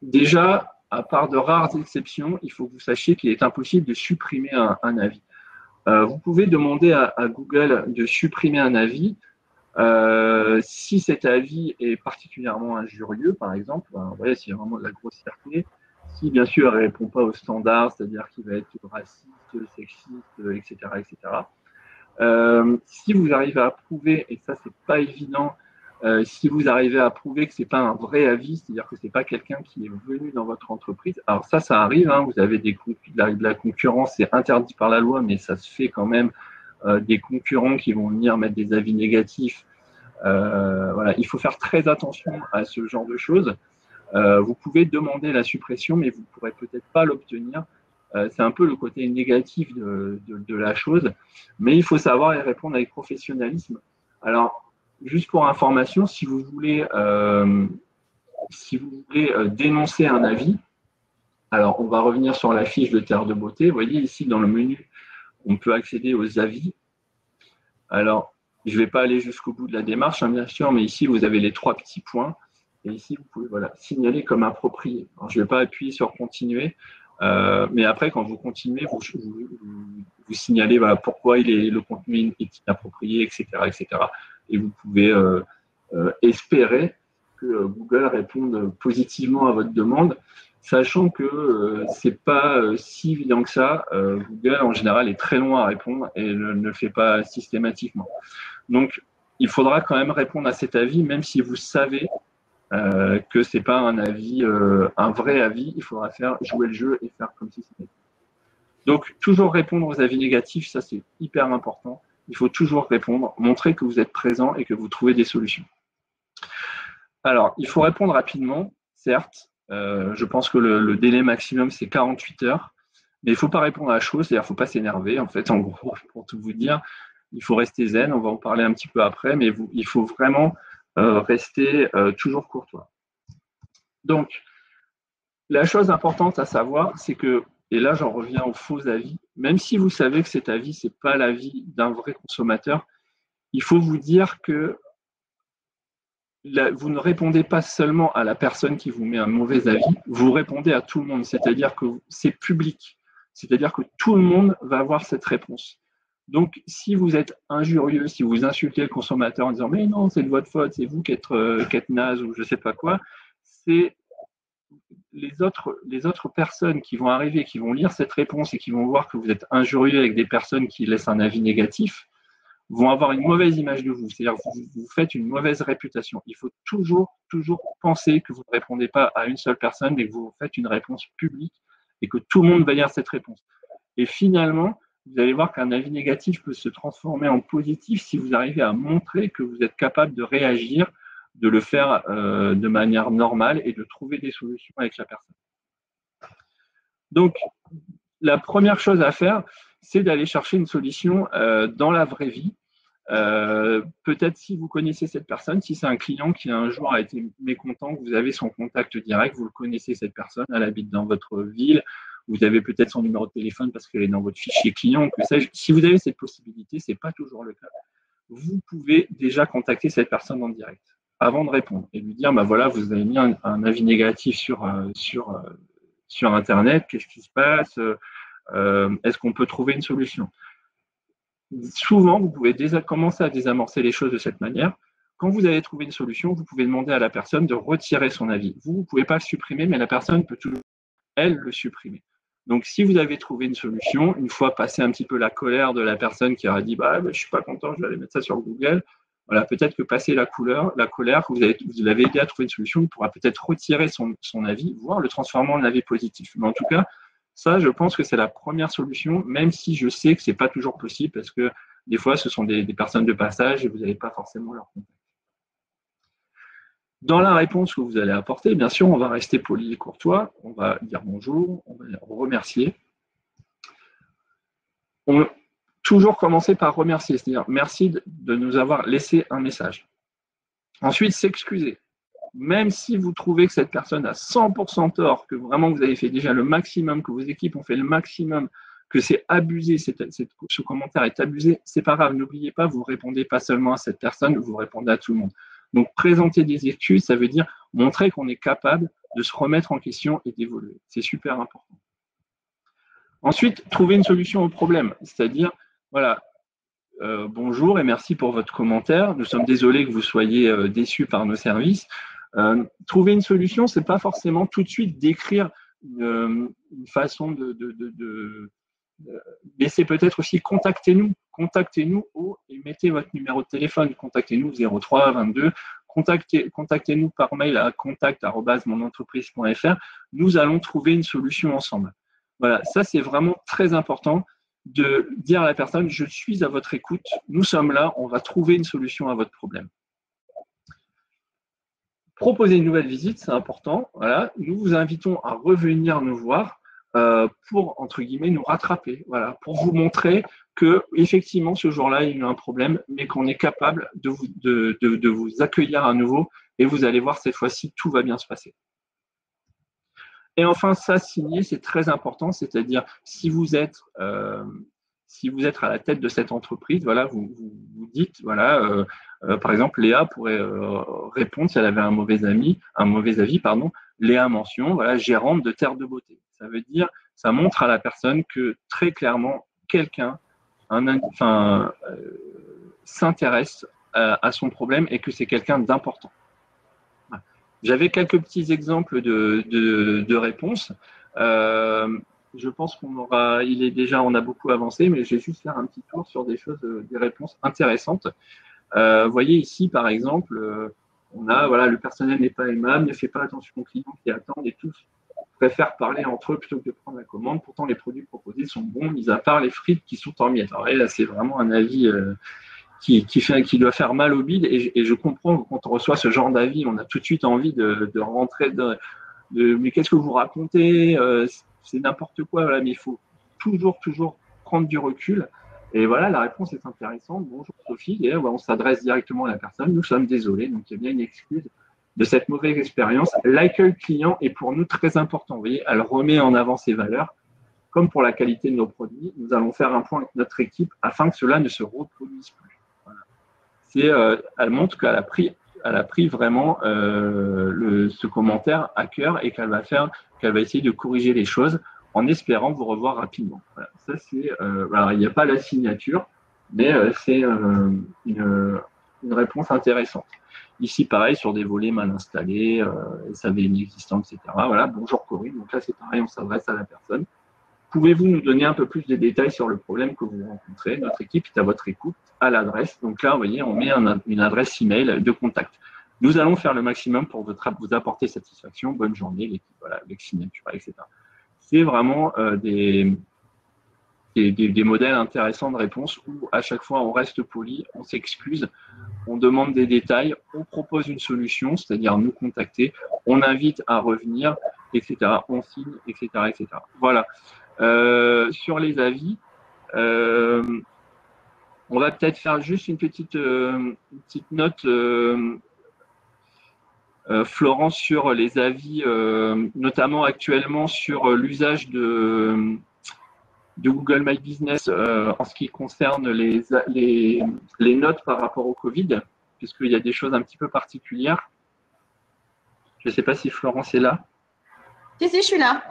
Déjà, à part de rares exceptions, il faut que vous sachiez qu'il est impossible de supprimer un avis. Vous pouvez demander à Google de supprimer un avis si cet avis est particulièrement injurieux, par exemple, vous voyez, s'il y a vraiment de la grossièreté, si bien sûr il ne répond pas aux standards, c'est-à-dire qu'il va être raciste, sexiste, etc. Si vous arrivez à prouver, et ça c'est pas évident, si vous arrivez à prouver que c'est pas un vrai avis, c'est-à-dire que c'est pas quelqu'un qui est venu dans votre entreprise, alors ça arrive, hein, vous avez de la concurrence, c'est interdit par la loi, mais ça se fait quand même. Des concurrents qui vont venir mettre des avis négatifs. Voilà, il faut faire très attention à ce genre de choses. Vous pouvez demander la suppression, mais vous ne pourrez peut-être pas l'obtenir. C'est un peu le côté négatif de la chose, mais il faut savoir y répondre avec professionnalisme. Alors, juste pour information, si vous voulez dénoncer un avis, alors on va revenir sur la fiche de Terre de Beauté. Vous voyez ici dans le menu, on peut accéder aux avis. Alors, je ne vais pas aller jusqu'au bout de la démarche, hein, bien sûr, mais ici, vous avez les 3 petits points. Et ici, vous pouvez signaler comme approprié. Alors, je ne vais pas appuyer sur continuer, mais après, quand vous continuez, vous signalez pourquoi le contenu est inapproprié, etc., etc. Et vous pouvez espérer que Google réponde positivement à votre demande, sachant que ce n'est pas si évident que ça. Google, en général, est très long à répondre et ne le fait pas systématiquement. Donc, il faudra quand même répondre à cet avis, même si vous savez que ce n'est pas un avis, un vrai avis. Il faudra faire jouer le jeu et faire comme si c'était. Donc, toujours répondre aux avis négatifs, ça c'est hyper important. Il faut toujours répondre, montrer que vous êtes présent et que vous trouvez des solutions. Alors, il faut répondre rapidement, certes. Je pense que le délai maximum, c'est 48 heures. Mais il ne faut pas répondre à la chose, c'est-à-dire qu'il ne faut pas s'énerver, en fait, en gros, pour tout vous dire. Il faut rester zen, on va en parler un petit peu après, mais il faut vraiment rester toujours courtois. Donc, la chose importante à savoir, c'est que, et là j'en reviens aux faux avis, même si vous savez que cet avis, ce n'est pas l'avis d'un vrai consommateur, il faut vous dire que vous ne répondez pas seulement à la personne qui vous met un mauvais avis, vous répondez à tout le monde, c'est-à-dire que c'est public, c'est-à-dire que tout le monde va avoir cette réponse. Donc, si vous êtes injurieux, si vous insultez le consommateur en disant « mais non, c'est de votre faute, c'est vous qui êtes naze » ou je ne sais pas quoi, c'est les autres personnes qui vont arriver, qui vont lire cette réponse et qui vont voir que vous êtes injurieux avec des personnes qui laissent un avis négatif, vont avoir une mauvaise image de vous. C'est-à-dire que vous faites une mauvaise réputation. Il faut toujours penser que vous ne répondez pas à une seule personne, mais que vous faites une réponse publique et que tout le monde va lire cette réponse. Et finalement, vous allez voir qu'un avis négatif peut se transformer en positif si vous arrivez à montrer que vous êtes capable de réagir, de le faire de manière normale et de trouver des solutions avec la personne. Donc, la première chose à faire, c'est d'aller chercher une solution dans la vraie vie. Peut-être si vous connaissez cette personne, si c'est un client qui un jour a été mécontent, que vous avez son contact direct, vous le connaissez cette personne, elle habite dans votre ville, vous avez peut-être son numéro de téléphone parce qu'elle est dans votre fichier client, que sais-je. Si vous avez cette possibilité, ce n'est pas toujours le cas, vous pouvez déjà contacter cette personne en direct avant de répondre et lui dire, voilà, vous avez mis un avis négatif sur Internet, qu'est-ce qui se passe, est-ce qu'on peut trouver une solution? Souvent, vous pouvez déjà commencer à désamorcer les choses de cette manière. Quand vous avez trouvé une solution, vous pouvez demander à la personne de retirer son avis. Vous ne pouvez pas le supprimer, mais la personne peut toujours, elle, le supprimer. Donc, si vous avez trouvé une solution, une fois passé un petit peu la colère de la personne qui aura dit je ne suis pas content, je vais aller mettre ça sur Google, voilà, peut-être que passer la colère, que vous l'avez aidé à trouver une solution, il pourra peut-être retirer son avis, voire le transformer en avis positif. Mais en tout cas, ça, je pense que c'est la première solution, même si je sais que ce n'est pas toujours possible parce que des fois, ce sont des personnes de passage et vous n'avez pas forcément leur contact. Dans la réponse que vous allez apporter, bien sûr, on va rester poli et courtois, on va dire bonjour, on va remercier. Toujours commencer par remercier, c'est-à-dire merci de nous avoir laissé un message. Ensuite, s'excuser. Même si vous trouvez que cette personne a 100% tort, que vraiment vous avez fait déjà le maximum, que vos équipes ont fait le maximum, que c'est abusé, ce commentaire est abusé, c'est pas grave, n'oubliez pas, vous ne répondez pas seulement à cette personne, vous répondez à tout le monde. Donc, présenter des excuses, ça veut dire montrer qu'on est capable de se remettre en question et d'évoluer. C'est super important. Ensuite, trouver une solution au problème, c'est-à-dire, voilà, bonjour et merci pour votre commentaire. Nous sommes désolés que vous soyez déçus par nos services. Trouver une solution, ce n'est pas forcément tout de suite d'écrire une façon mais c'est peut-être aussi contactez-nous et mettez votre numéro de téléphone, contactez-nous 03 22, contactez-nous par mail à contact@monentreprise.fr. Nous allons trouver une solution ensemble. Voilà, ça c'est vraiment très important de dire à la personne, je suis à votre écoute, nous sommes là, on va trouver une solution à votre problème. Proposer une nouvelle visite, c'est important. Voilà. Nous vous invitons à revenir nous voir. pour, entre guillemets, nous rattraper, voilà, pour vous montrer que effectivement ce jour-là, il y a eu un problème, mais qu'on est capable de vous accueillir à nouveau et vous allez voir cette fois-ci, tout va bien se passer. Et enfin, ça, signer, c'est très important, c'est-à-dire si vous êtes à la tête de cette entreprise, voilà, vous dites, voilà, par exemple, Léa pourrait répondre si elle avait un mauvais avis, pardon, Léa mention, voilà, gérante de Terre de Beauté. Ça veut dire, ça montre à la personne que très clairement, quelqu'un, s'intéresse à son problème et que c'est quelqu'un d'important. J'avais quelques petits exemples de réponses. Je pense on a beaucoup avancé, mais je vais juste faire un petit tour sur des réponses intéressantes. Vous voyez ici, par exemple, on a, voilà, le personnel n'est pas aimable, ne fait pas attention aux clients qui attendent et tous préfèrent parler entre eux plutôt que de prendre la commande. Pourtant, les produits proposés sont bons, mis à part les frites qui sont en miettes. Alors là, c'est vraiment un avis qui doit faire mal au bide, et je comprends que quand on reçoit ce genre d'avis, on a tout de suite envie de rentrer mais qu'est-ce que vous racontez, c'est n'importe quoi, voilà, mais il faut toujours prendre du recul. Et voilà, la réponse est intéressante. Bonjour Sophie, et on s'adresse directement à la personne. Nous sommes désolés, donc il y a bien une excuse de cette mauvaise expérience. L'accueil client est pour nous très important. Vous voyez, elle remet en avant ses valeurs. Comme pour la qualité de nos produits, nous allons faire un point avec notre équipe afin que cela ne se reproduise plus. Elle montre qu'elle a pris vraiment ce commentaire à cœur et qu'elle va essayer de corriger les choses en espérant vous revoir rapidement. Voilà. Ça, alors, il n'y a pas la signature, mais c'est une réponse intéressante. Ici, pareil, sur des volets mal installés, SAV inexistant, etc. Voilà, bonjour Corinne. Donc là, c'est pareil, on s'adresse à la personne. Pouvez-vous nous donner un peu plus de détails sur le problème que vous rencontrez? Notre équipe est à votre écoute à l'adresse. Donc là, vous voyez, on met une adresse email de contact. Nous allons faire le maximum pour vous apporter satisfaction. Bonne journée, l'équipe, voilà, avec signature, etc. C'est vraiment des modèles intéressants de réponse où à chaque fois on reste poli, on s'excuse, on demande des détails, on propose une solution, c'est-à-dire nous contacter, on invite à revenir, etc. On signe, etc., etc. Voilà. Sur les avis, on va peut-être faire juste une petite note, Florence, sur les avis, notamment actuellement sur l'usage de Google My Business en ce qui concerne les notes par rapport au Covid, puisqu'il y a des choses un petit peu particulières. Je ne sais pas si Florence est là. Si, je suis là.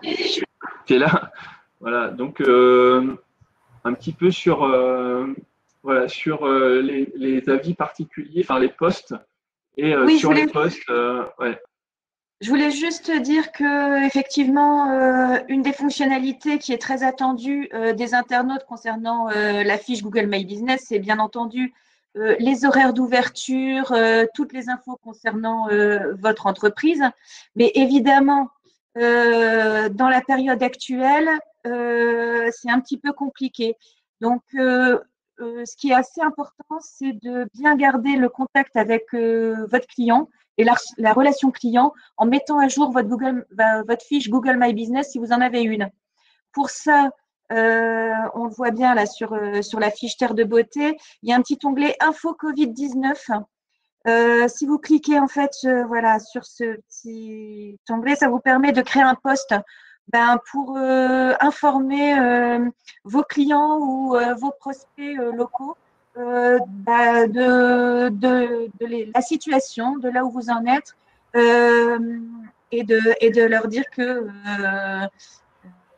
Tu es là. Voilà, donc un petit peu sur les avis particuliers, enfin les posts, et oui, sur les posts, ouais. Je voulais juste dire que effectivement, une des fonctionnalités qui est très attendue des internautes concernant la fiche Google My Business, c'est bien entendu les horaires d'ouverture, toutes les infos concernant votre entreprise. Mais évidemment, dans la période actuelle, c'est un petit peu compliqué. Donc, ce qui est assez important, c'est de bien garder le contact avec votre client et la relation client en mettant à jour votre fiche Google My Business si vous en avez une. Pour ça, on le voit bien là sur la fiche Terre de Beauté, il y a un petit onglet Info Covid-19. Si vous cliquez en fait voilà, sur ce petit onglet, ça vous permet de créer un post pour informer vos clients ou vos prospects locaux de la situation, de là où vous en êtes, et de leur dire que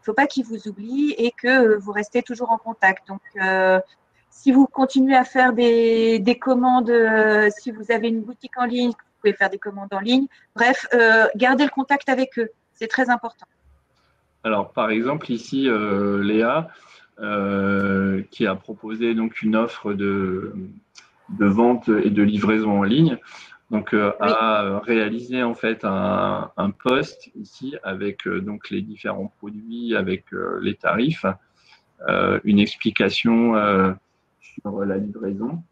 faut pas qu'ils vous oublient et que vous restez toujours en contact. Donc, si vous continuez à faire des commandes, si vous avez une boutique en ligne, vous pouvez faire des commandes en ligne. Bref, gardez le contact avec eux. C'est très important. Alors, par exemple, ici, Léa, qui a proposé donc une offre de vente et de livraison en ligne, donc oui, a réalisé en fait un post ici avec donc les différents produits, avec les tarifs, une explication sur la livraison,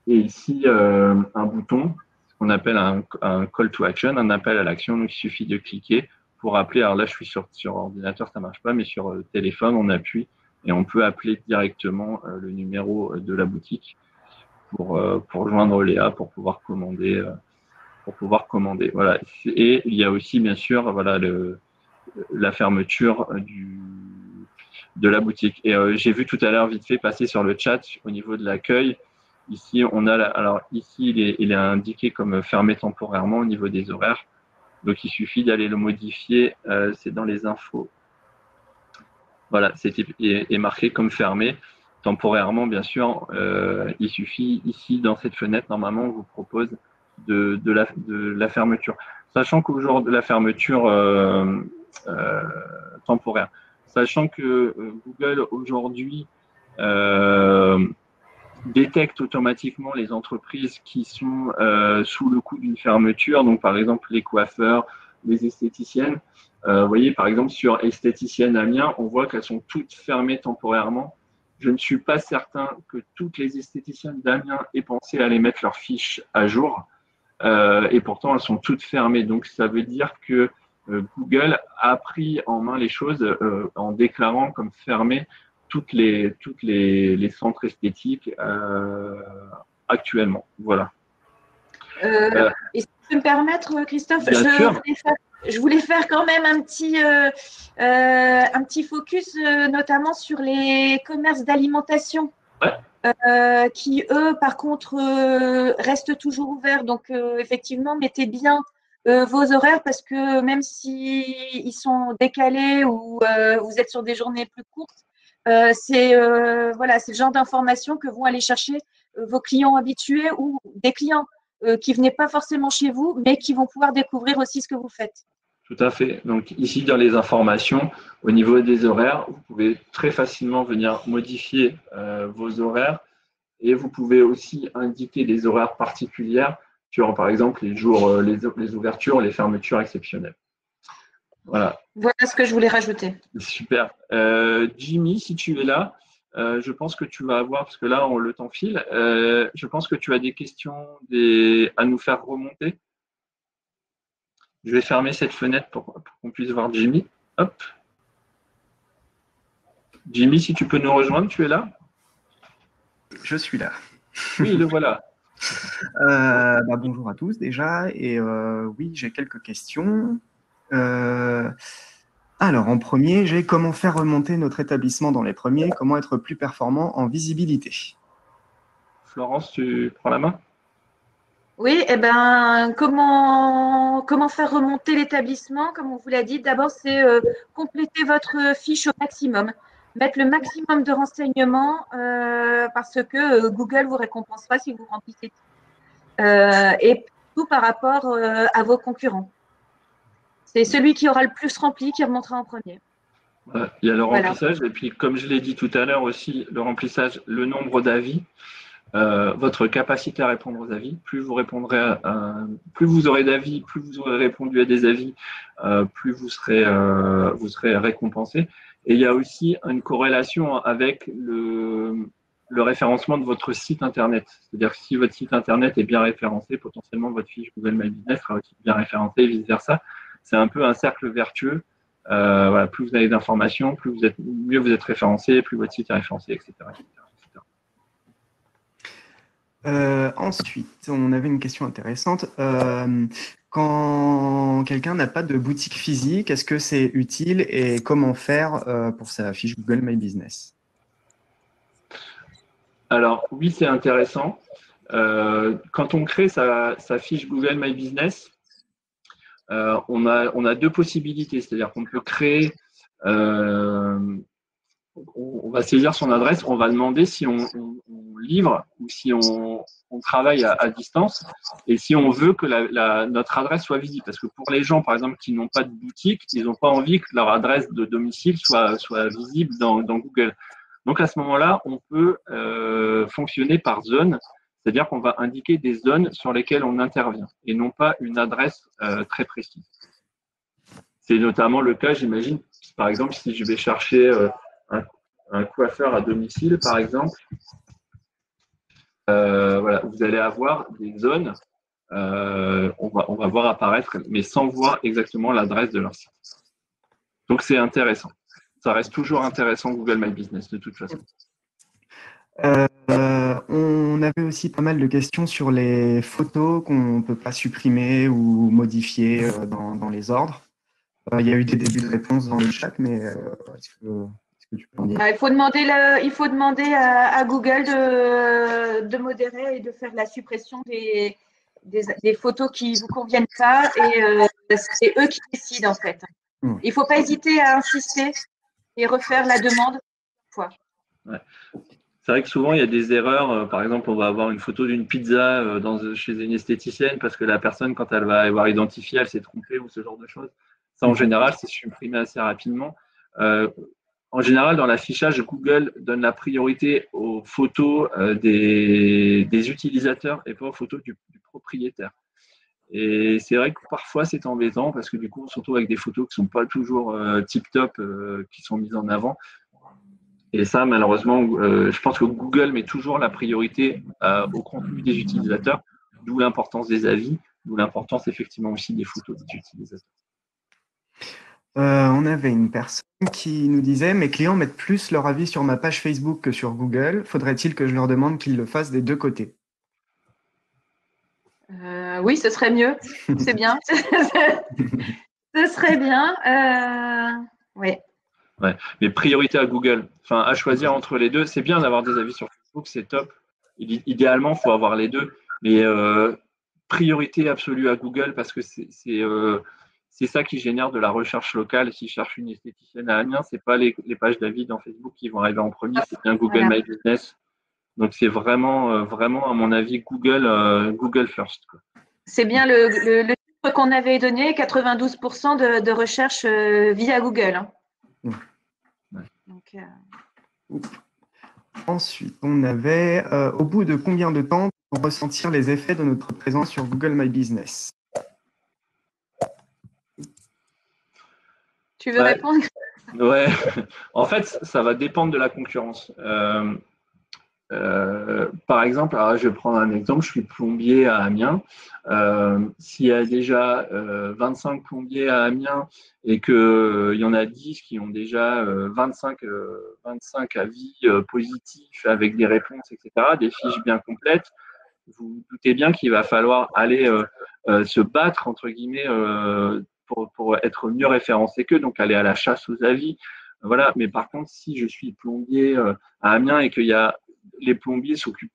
et ici un bouton, ce qu'on appelle un call to action, un appel à l'action. Donc il suffit de cliquer pour appeler. Alors là, je suis sur ordinateur, ça marche pas, mais sur téléphone, on appuie et on peut appeler directement le numéro de la boutique pour joindre Léa pour pouvoir commander. Voilà. Et il y a aussi, bien sûr, voilà, la fermeture de la boutique. Et j'ai vu tout à l'heure vite fait passer sur le chat au niveau de l'accueil. Ici, alors ici, il est indiqué comme fermé temporairement au niveau des horaires. Donc, il suffit d'aller le modifier. C'est dans les infos. Voilà, est marqué comme fermé temporairement, bien sûr. Il suffit ici, dans cette fenêtre, normalement, on vous propose de la fermeture. Sachant qu'aujourd'hui, la fermeture temporaire, sachant que Google aujourd'hui détecte automatiquement les entreprises qui sont sous le coup d'une fermeture, donc par exemple les coiffeurs, les esthéticiennes. Vous voyez, par exemple, sur Esthéticienne Amiens, on voit qu'elles sont toutes fermées temporairement. Je ne suis pas certain que toutes les esthéticiennes d'Amiens aient pensé à aller mettre leurs fiches à jour. Et pourtant, elles sont toutes fermées. Donc, ça veut dire que Google a pris en main les choses en déclarant comme fermées toutes les centres esthétiques actuellement. Voilà. Et si tu peux me permettre, Christophe, je voulais faire quand même un petit focus, notamment sur les commerces d'alimentation. Ouais. Qui, eux, par contre, restent toujours ouverts. Donc, effectivement, mettez bien vos horaires parce que même s'ils sont décalés ou vous êtes sur des journées plus courtes, c'est le genre d'informations que vont aller chercher vos clients habitués ou des clients qui venaient pas forcément chez vous, mais qui vont pouvoir découvrir aussi ce que vous faites. Tout à fait. Donc ici, dans les informations, au niveau des horaires, vous pouvez très facilement venir modifier vos horaires et vous pouvez aussi indiquer des horaires particulières sur, par exemple, les jours, les ouvertures, les fermetures exceptionnelles. Voilà. Voilà ce que je voulais rajouter. Super. Jimmy, si tu es là, je pense que tu vas avoir, parce que là, le temps file, je pense que tu as des questions à nous faire remonter. Je vais fermer cette fenêtre pour qu'on puisse voir Jimmy. Hop. Jimmy, si tu peux nous rejoindre, tu es là? Je suis là. Oui, le voilà. Bonjour à tous déjà. Et oui, j'ai quelques questions. Alors, en premier, j'ai comment faire remonter notre établissement dans les premiers, comment être plus performant en visibilité. Florence, tu prends la main? Oui, comment faire remonter l'établissement, comme on vous l'a dit, d'abord, c'est compléter votre fiche au maximum, mettre le maximum de renseignements parce que Google vous récompensera si vous remplissez tout. Et tout par rapport à vos concurrents. C'est celui qui aura le plus rempli qui remontera en premier. Il y a le remplissage, et puis comme je l'ai dit tout à l'heure aussi, le remplissage, le nombre d'avis, votre capacité à répondre aux avis. Plus vous répondrez plus vous aurez d'avis, plus vous aurez répondu à des avis, plus vous serez récompensé. Et il y a aussi une corrélation avec le référencement de votre site Internet. C'est-à-dire que si votre site Internet est bien référencé, potentiellement votre fiche Google My Business sera aussi bien référencée et vice-versa. C'est un peu un cercle vertueux. Voilà, plus vous avez d'informations, mieux vous êtes référencé, plus votre site est référencé, etc. Ensuite, on avait une question intéressante. Quand quelqu'un n'a pas de boutique physique, est-ce que c'est utile et comment faire pour sa fiche Google My Business? Alors, oui, c'est intéressant. Quand on crée sa fiche Google My Business, on a deux possibilités. C'est-à-dire qu'on peut créer, on va saisir son adresse, on va demander si on livre ou si on travaille à distance et si on veut que notre adresse soit visible. Parce que pour les gens, par exemple, qui n'ont pas de boutique, ils n'ont pas envie que leur adresse de domicile soit visible dans Google. Donc, à ce moment-là, on peut fonctionner par zone, c'est-à-dire qu'on va indiquer des zones sur lesquelles on intervient et non pas une adresse très précise. C'est notamment le cas, j'imagine, par exemple, si je vais chercher un coiffeur à domicile, par exemple, voilà, vous allez avoir des zones on va voir apparaître, mais sans voir exactement l'adresse de leur site. Donc, c'est intéressant. Ça reste toujours intéressant Google My Business de toute façon. On avait aussi pas mal de questions sur les photos qu'on ne peut pas supprimer ou modifier dans les ordres. Il y a eu des débuts de réponse dans le chat, mais est-ce que tu peux en dire? Il faut demander à Google de modérer et de faire la suppression des photos qui ne vous conviennent pas. Et c'est eux qui décident, en fait. Il ne faut pas hésiter à insister et refaire la demande. Ouais. C'est vrai que souvent, il y a des erreurs. Par exemple, on va avoir une photo d'une pizza chez une esthéticienne parce que la personne, quand elle va avoir identifié, elle s'est trompée ou ce genre de choses. Ça, en général, c'est supprimé assez rapidement. En général, dans l'affichage, Google donne la priorité aux photos des utilisateurs et pas aux photos du propriétaire. Et c'est vrai que parfois, c'est embêtant parce que du coup, on se retrouve avec des photos qui ne sont pas toujours tip-top, qui sont mises en avant. Et ça, malheureusement, je pense que Google met toujours la priorité au contenu des utilisateurs, d'où l'importance des avis, d'où l'importance effectivement aussi des photos des utilisateurs. On avait une personne qui nous disait « Mes clients mettent plus leur avis sur ma page Facebook que sur Google. Faudrait-il que je leur demande qu'ils le fassent des deux côtés ?» Oui, ce serait mieux. C'est bien. Ce serait bien. Oui. Ouais. Mais priorité à Google. Enfin, à choisir entre les deux, c'est bien d'avoir des avis sur Facebook, c'est top. Idéalement, il faut avoir les deux. Mais priorité absolue à Google parce que c'est ça qui génère de la recherche locale. Si je cherche une esthéticienne à Amiens, c'est pas les pages d'avis dans Facebook qui vont arriver en premier, c'est bien Google My Business. Donc c'est vraiment, vraiment, à mon avis, Google first, quoi. C'est bien le chiffre qu'on avait donné, 92% de recherche via Google. Hein. Ouais. Donc, ensuite, on avait au bout de combien de temps pour ressentir les effets de notre présence sur Google My Business? Tu veux répondre? Ouais, en fait, ça va dépendre de la concurrence. Par exemple, alors je vais prendre un exemple, je suis plombier à Amiens. S'il y a déjà 25 plombiers à Amiens et qu'il y en a 10 qui ont déjà 25 avis positifs avec des réponses, etc., des fiches bien complètes, vous vous doutez bien qu'il va falloir aller se battre, entre guillemets, pour être mieux référencé qu'eux, donc aller à la chasse aux avis. Voilà. Mais par contre, si je suis plombier à Amiens et qu'il y a les plombiers s'occupent,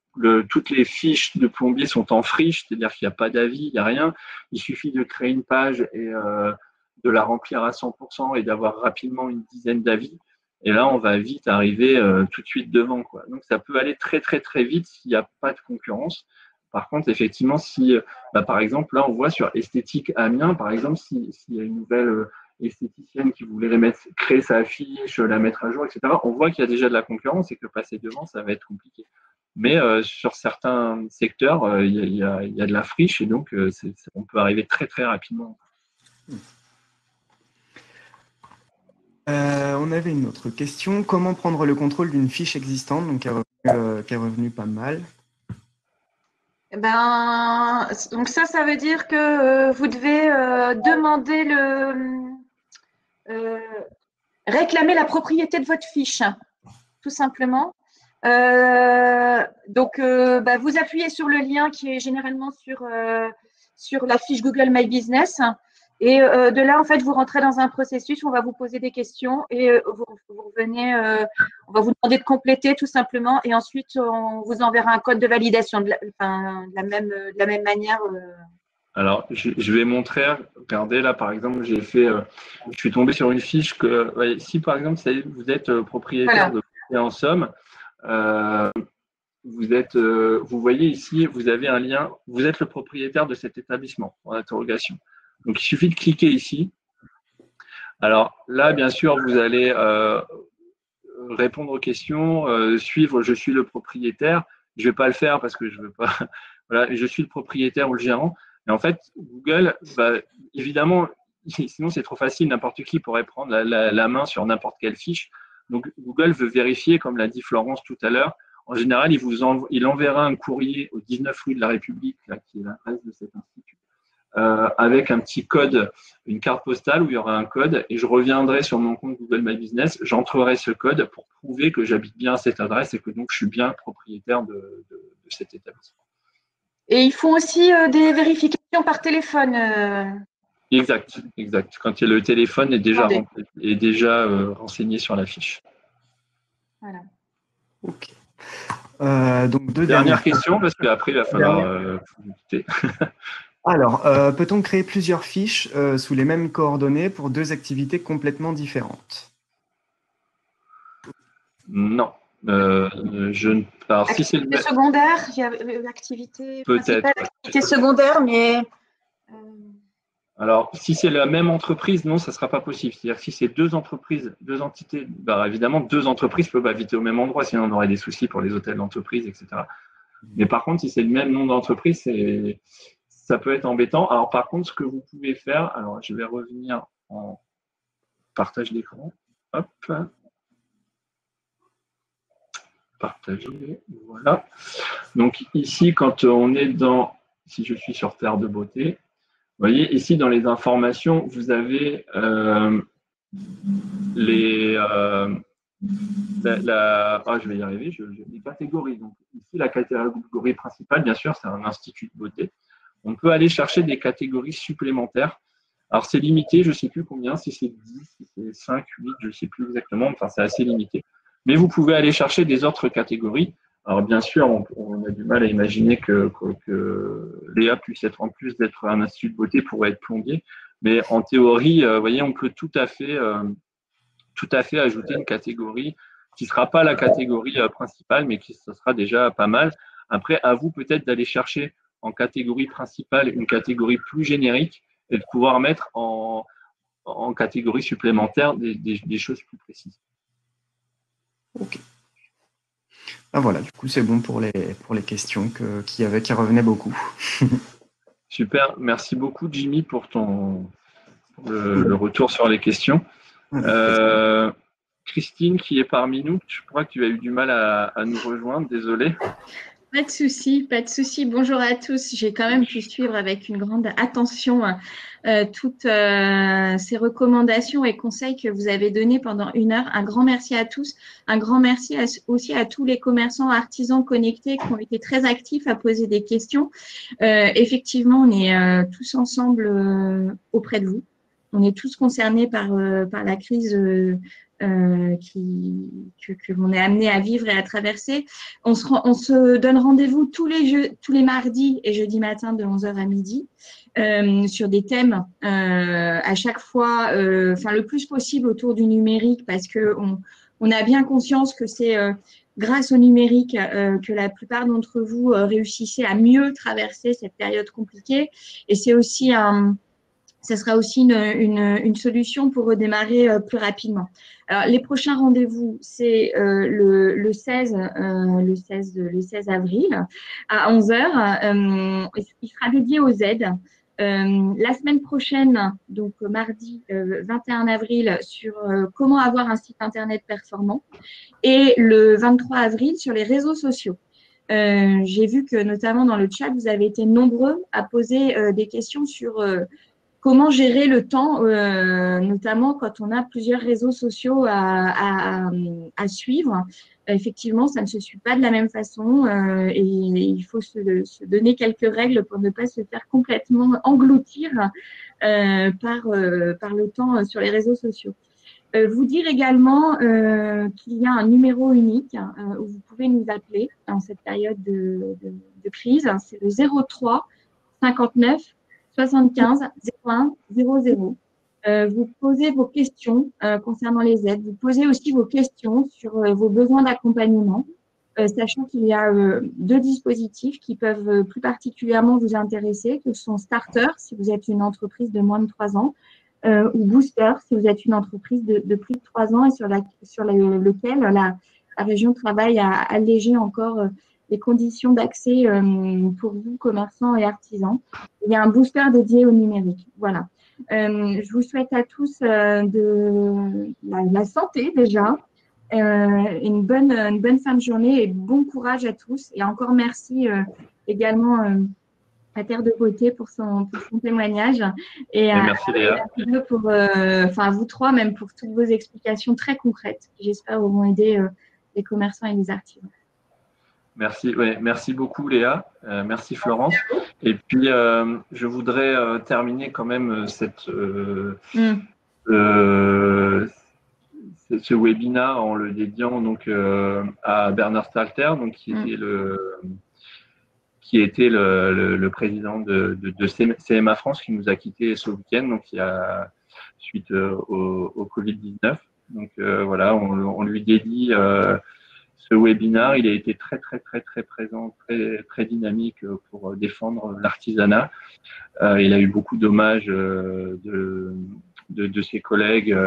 toutes les fiches de plombiers sont en friche, c'est-à-dire qu'il n'y a pas d'avis, il n'y a rien. Il suffit de créer une page et de la remplir à 100% et d'avoir rapidement une dizaine d'avis. Et là, on va vite arriver tout de suite devant, quoi. Donc, ça peut aller très, très, très vite s'il n'y a pas de concurrence. Par contre, effectivement, si, par exemple, là, on voit sur Esthétique Amiens, par exemple, s'il y a une nouvelle esthéticienne qui voulait créer sa affiche, la mettre à jour, etc., on voit qu'il y a déjà de la concurrence et que passer devant, ça va être compliqué. Mais sur certains secteurs, il y a de la friche et donc on peut arriver très, très rapidement. On avait une autre question. Comment prendre le contrôle d'une fiche existante, donc qui est revenue pas mal? Donc ça veut dire que vous devez demander réclamer la propriété de votre fiche, tout simplement. Donc, vous appuyez sur le lien qui est généralement sur la fiche Google My Business. Et de là, en fait, vous rentrez dans un processus où on va vous poser des questions et vous revenez, on va vous demander de compléter tout simplement et ensuite, on vous enverra un code de validation de la même manière. Alors, je vais montrer, regardez là, par exemple, je suis tombé sur une fiche que, si par exemple, vous êtes propriétaire de Beauté en Somme, vous voyez ici, vous avez un lien, vous êtes le propriétaire de cet établissement, en interrogation. Donc, il suffit de cliquer ici. Alors là, bien sûr, vous allez répondre aux questions, suivre « Je suis le propriétaire ». Je ne vais pas le faire parce que je veux pas. Voilà, je suis le propriétaire ou le gérant. Et en fait, Google, évidemment, sinon c'est trop facile, n'importe qui pourrait prendre la main sur n'importe quelle fiche. Donc, Google veut vérifier, comme l'a dit Florence tout à l'heure, En général, il enverra un courrier au 19 rue de la République, là, qui est l'adresse de cet institut, avec un petit code, une carte postale où il y aura un code, et je reviendrai sur mon compte Google My Business, j'entrerai ce code pour prouver que j'habite bien à cette adresse et que donc je suis bien propriétaire de cet établissement. Et ils font aussi des vérifications par téléphone. Exact. Quand le téléphone est déjà renseigné sur la fiche. Voilà. Ok. Donc deux dernière question, parce qu'après il va falloir vous quitter. Alors, peut-on créer plusieurs fiches sous les mêmes coordonnées pour deux activités complètement différentes? Non. Alors, si c'est l'activité secondaire, il y a l'activité principale, l'activité secondaire, mais… Alors, si c'est la même entreprise, non, ça ne sera pas possible. C'est-à-dire que si c'est deux entreprises, deux entités, évidemment, deux entreprises peuvent habiter au même endroit, sinon on aurait des soucis pour les hôtels d'entreprise, etc. Mais par contre, si c'est le même nom d'entreprise, ça peut être embêtant. Alors, par contre, ce que vous pouvez faire, alors je vais revenir en partage d'écran. Hop. Partager. Voilà. Donc, ici, quand on est si je suis sur Terre de Beauté, vous voyez, ici, dans les informations, vous avez les catégories. Donc, ici, la catégorie principale, bien sûr, c'est un institut de beauté. On peut aller chercher des catégories supplémentaires. Alors, c'est limité, je ne sais plus combien, si c'est 10, si c'est 5, 8, je ne sais plus exactement, enfin, c'est assez limité. Mais vous pouvez aller chercher des autres catégories. Alors, bien sûr, on a du mal à imaginer que Léa puisse être, en plus d'être un institut de beauté, pourrait être plombier. Mais en théorie, vous voyez, on peut tout à fait ajouter une catégorie qui ne sera pas la catégorie principale, mais ça sera déjà pas mal. Après, à vous peut-être d'aller chercher en catégorie principale une catégorie plus générique et de pouvoir mettre en catégorie supplémentaire des choses plus précises. Ok. Ah voilà, du coup, c'est bon pour les questions qui revenaient beaucoup. Super, merci beaucoup Jimmy pour le retour sur les questions. Christine qui est parmi nous, je crois que tu as eu du mal à nous rejoindre, désolé. Pas de souci, pas de souci. Bonjour à tous. J'ai quand même pu suivre avec une grande attention toutes ces recommandations et conseils que vous avez donnés pendant 1 heure. Un grand merci à tous. Un grand merci aussi à tous les commerçants, artisans connectés qui ont été très actifs à poser des questions. Effectivement, on est tous ensemble auprès de vous. On est tous concernés par la crise que l'on est amené à vivre et à traverser. On se donne rendez-vous tous les mardis et jeudis matin de 11h à midi sur des thèmes à chaque fois, le plus possible autour du numérique, parce que on a bien conscience que c'est grâce au numérique que la plupart d'entre vous réussissez à mieux traverser cette période compliquée. Et c'est aussi ce sera aussi une solution pour redémarrer plus rapidement. Alors, les prochains rendez-vous, c'est le 16 avril à 11h. Il sera dédié aux aides. La semaine prochaine, donc mardi 21 avril, sur comment avoir un site internet performant. Et le 23 avril, sur les réseaux sociaux. J'ai vu que notamment dans le chat, vous avez été nombreux à poser des questions sur comment gérer le temps, notamment quand on a plusieurs réseaux sociaux à suivre. Effectivement, ça ne se suit pas de la même façon et il faut se donner quelques règles pour ne pas se faire complètement engloutir par le temps sur les réseaux sociaux. Vous dire également qu'il y a un numéro unique où vous pouvez nous appeler en cette période de crise. C'est le 03 59 75 01 00. Vous posez vos questions concernant les aides. Vous posez aussi vos questions sur vos besoins d'accompagnement, sachant qu'il y a 2 dispositifs qui peuvent plus particulièrement vous intéresser, que sont Starter, si vous êtes une entreprise de moins de 3 ans, ou Booster, si vous êtes une entreprise de plus de 3 ans et sur lequel la région travaille à alléger encore les conditions d'accès pour vous, commerçants et artisans. Il y a un booster dédié au numérique. Voilà. Je vous souhaite à tous de la santé déjà, Une bonne fin de journée et bon courage à tous. Et encore merci également à Terre de Beauté pour son témoignage. Et merci Léa. Pour, à vous trois, même pour toutes vos explications très concrètes qui, j'espère, auront aidé les commerçants et les artisans. Merci, merci beaucoup Léa, merci Florence. Et puis je voudrais terminer quand même ce webinaire en le dédiant donc à Bernard Stalter, donc qui était le président de CMA France, qui nous a quittés ce week-end, donc suite au Covid-19. Donc voilà, on lui dédie ce webinaire. Il a été très présent, très dynamique pour défendre l'artisanat. Il a eu beaucoup d'hommages de ses collègues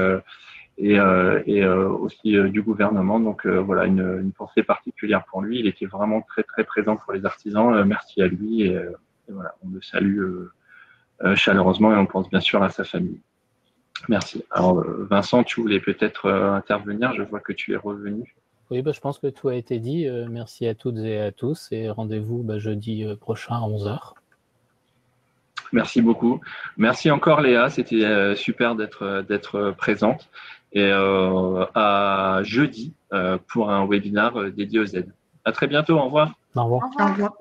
et aussi du gouvernement. Donc voilà, une pensée particulière pour lui. Il était vraiment très présent pour les artisans. Merci à lui et voilà, on le salue chaleureusement et on pense bien sûr à sa famille. Merci. Alors Vincent, tu voulais peut-être intervenir. Je vois que tu es revenu. Oui, je pense que tout a été dit. Merci à toutes et à tous et rendez-vous jeudi prochain à 11h. Merci beaucoup. Merci encore Léa, c'était super d'être présente. Et à jeudi pour un webinaire dédié aux aides. À très bientôt, au revoir. Au revoir. Au revoir.